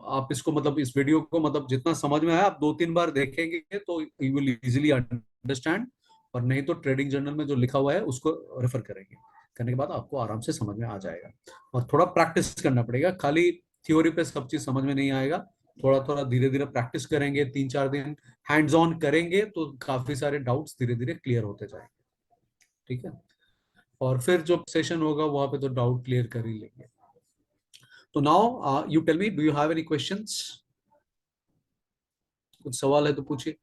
आप इसको मतलब इस वीडियो को मतलब जितना समझ में आया, आप 2 3 बार देखेंगे तो यू विल इजीली अंडरस्टैंड, और नहीं तो ट्रेडिंग जर्नल में जो लिखा हुआ है उसको रेफर करेंगे, करने के बाद आपको आराम से समझ में आ जाएगा। और थोड़ा प्रैक्टिस करना पड़ेगा, खाली थ्योरी पे सब चीज समझ में नहीं आएगा, थोड़ा थोड़ा धीरे धीरे प्रैक्टिस करेंगे, 3 4 दिन हैंड्स ऑन करेंगे तो काफी सारे डाउट्स धीरे धीरे क्लियर होते जाएंगे। ठीक है, और फिर जो सेशन होगा वहां पे तो डाउट क्लियर कर ही लेंगे। तो now you tell me, do you have any questions? कुछ सवाल है तो पूछिए,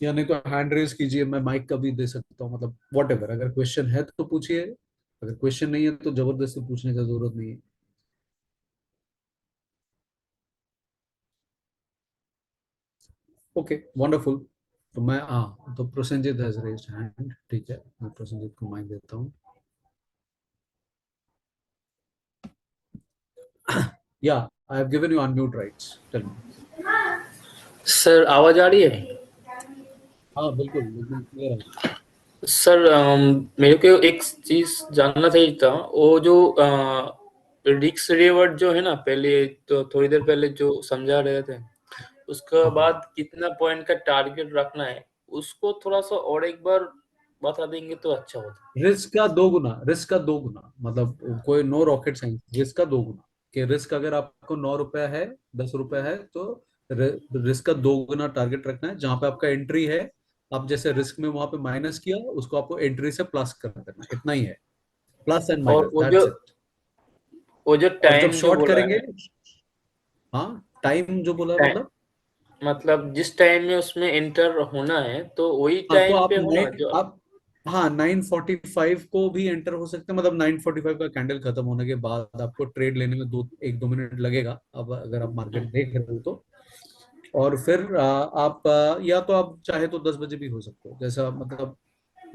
या नहीं तो हैंड रेज कीजिए, मैं माइक का भी दे सकता हूँ, मतलब वॉट एवर, अगर क्वेश्चन है तो पूछिए, अगर क्वेश्चन नहीं है तो जबरदस्ती पूछने का जरूरत नहीं है। Okay, wonderful. तो मैं तो प्रोसेंजित हैज रेज्ड हैंड, ठीक है, मैं प्रोसेंजित को माइक देता हूँ। Yeah, I have given you unmute rights, tell me. Sir आवाज आ रही है? हाँ बिल्कुल, एकदम क्लियर है। सर मेरे को एक चीज जानना चाहिए था। वो जो रिक्स रिवर्ट जो है ना, पहले तो थोड़ी देर पहले जो समझा रहे थे, उसके ओके, बाद कितना पॉइंट का टारगेट रखना है, उसको थोड़ा सा और एक बार बता देंगे तो अच्छा होता। रिस्क का दो गुना, रिस्क का दो गुना, मतलब कोई नो रॉकेट साइंस, रिस्क का दो गुना। कि रिस्क अगर आपको 9 रुपया है, 10 रुपया है, तो रिस्क का दो गुना टारगेट रखना है। जहां पे आपका एंट्री है, आप जैसे रिस्क में वहां पे माइनस किया, उसको आपको एंट्री से प्लस कर देना, इतना ही है। प्लस एंड और माइनस, दैट्स इट। वो जो और जब टाइम जो शॉर्ट बोला करेंगे, है, हाँ, टाइम जो बोला है टाइम मतलब, मतलब जिस टाइम में उसमें एंटर होना है तो वही हाँ तो टाइम आप पे होना नाइन जो। आप हाँ 9:45 को भी एंटर हो सकते हैं, मतलब 9:45 का कैंडल खत्म होने के बाद आपको ट्रेड लेने में 1-2 मिनट लगेगा, अब अगर आप मार्केट देख रहे हो तो। और फिर आप या तो आप चाहे तो 10 बजे भी हो सकते हो, जैसा मतलब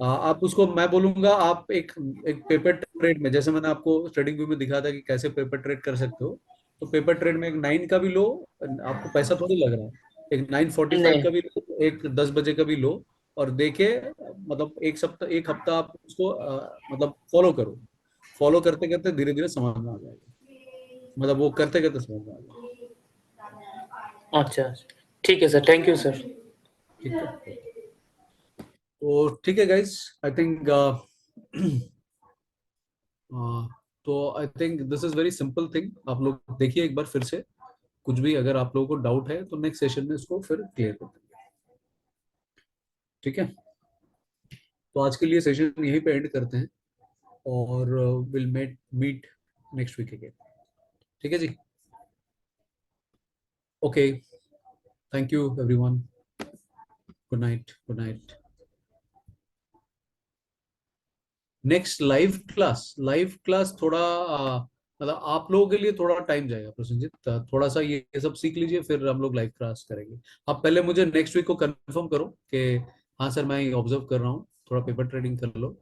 आप उसको, मैं बोलूंगा आप एक एक पेपर ट्रेड में, जैसे मैंने आपको ट्रेडिंग व्यू में दिखा था कि कैसे पेपर ट्रेड कर सकते हो। तो पेपर ट्रेड में एक 9 का भी लो, आपको पैसा थोड़ी लग रहा है। एक 9:45 नहीं का भी लो, एक 10 बजे का भी लो, और देखे, मतलब एक हफ्ता आप उसको मतलब फॉलो करो। फॉलो करते करते धीरे धीरे समझ में आ जाएगा, मतलब वो करते करते समझ में आ जाएगा। अच्छा, ठीक है सर, थैंक यू सर। ठीक है, तो ठीक है गाइस, आई थिंक तो I think this is very simple thing. आप लोग देखिए एक बार फिर से, कुछ भी अगर आप लोगों को डाउट है तो नेक्स्ट सेशन में इसको फिर क्लियर कर देंगे, ठीक है। तो आज के लिए सेशन यहीं पे एंड करते हैं, और will meet next week again, ठीक है जी। Okay, thank you everyone, good night, good night. Next live class थोड़ा मतलब आप लोगों के लिए थोड़ा टाइम जाएगा प्रसन्नजीत, थोड़ा सा ये सब सीख लीजिए, फिर हम लोग लाइव क्लास करेंगे। आप पहले मुझे नेक्स्ट वीक को कंफर्म करो कि हाँ सर मैं ये ऑब्जर्व कर रहा हूँ, थोड़ा पेपर ट्रेडिंग कर लो,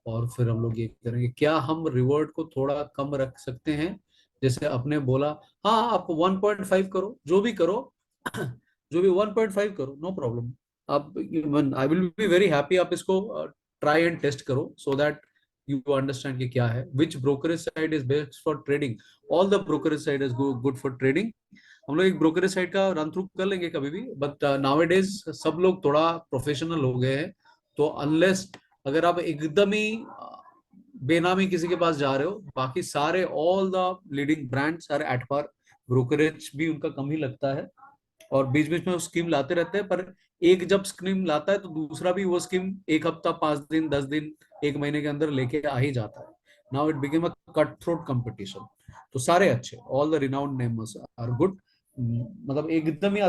और फिर हम लोग ये करेंगे, क्या हम रिवॉर्ड को थोड़ा कम रख सकते हैं। जैसे आपने बोला, हाँ आप 1.5 करो, जो भी करो, जो भी 1.5 करो, नो प्रॉब्लम। आप, I will be very happy, आप इसको ट्राई एंड टेस्ट करो, सो दैट यू अंडरस्टैंड कि क्या है, which brokerage site is best for trading. All the brokerage site is good for trading. हम लोग एक ब्रोकरेज साइड का रन थ्रू कर लेंगे कभी भी, बट नाउ सब लोग थोड़ा प्रोफेशनल हो गए हैं। तो अनलेस, अगर आप एकदम ही बेनामी किसी के पास जा रहे हो, बाकी सारे ऑल द लीडिंग ब्रांड सारे एट पार, ब्रोकरेज भी उनका कम ही लगता है, और बीच बीच में वो स्कीम लाते रहते हैं, पर एक जब स्कीम लाता है तो दूसरा भी वो स्कीम एक हफ्ता, 5 दिन, 10 दिन, एक महीने के अंदर लेके आ ही जाता है। Now it became a cut throat competition. तो सारे अच्छे, all the renowned names are good, मतलब एकदम ही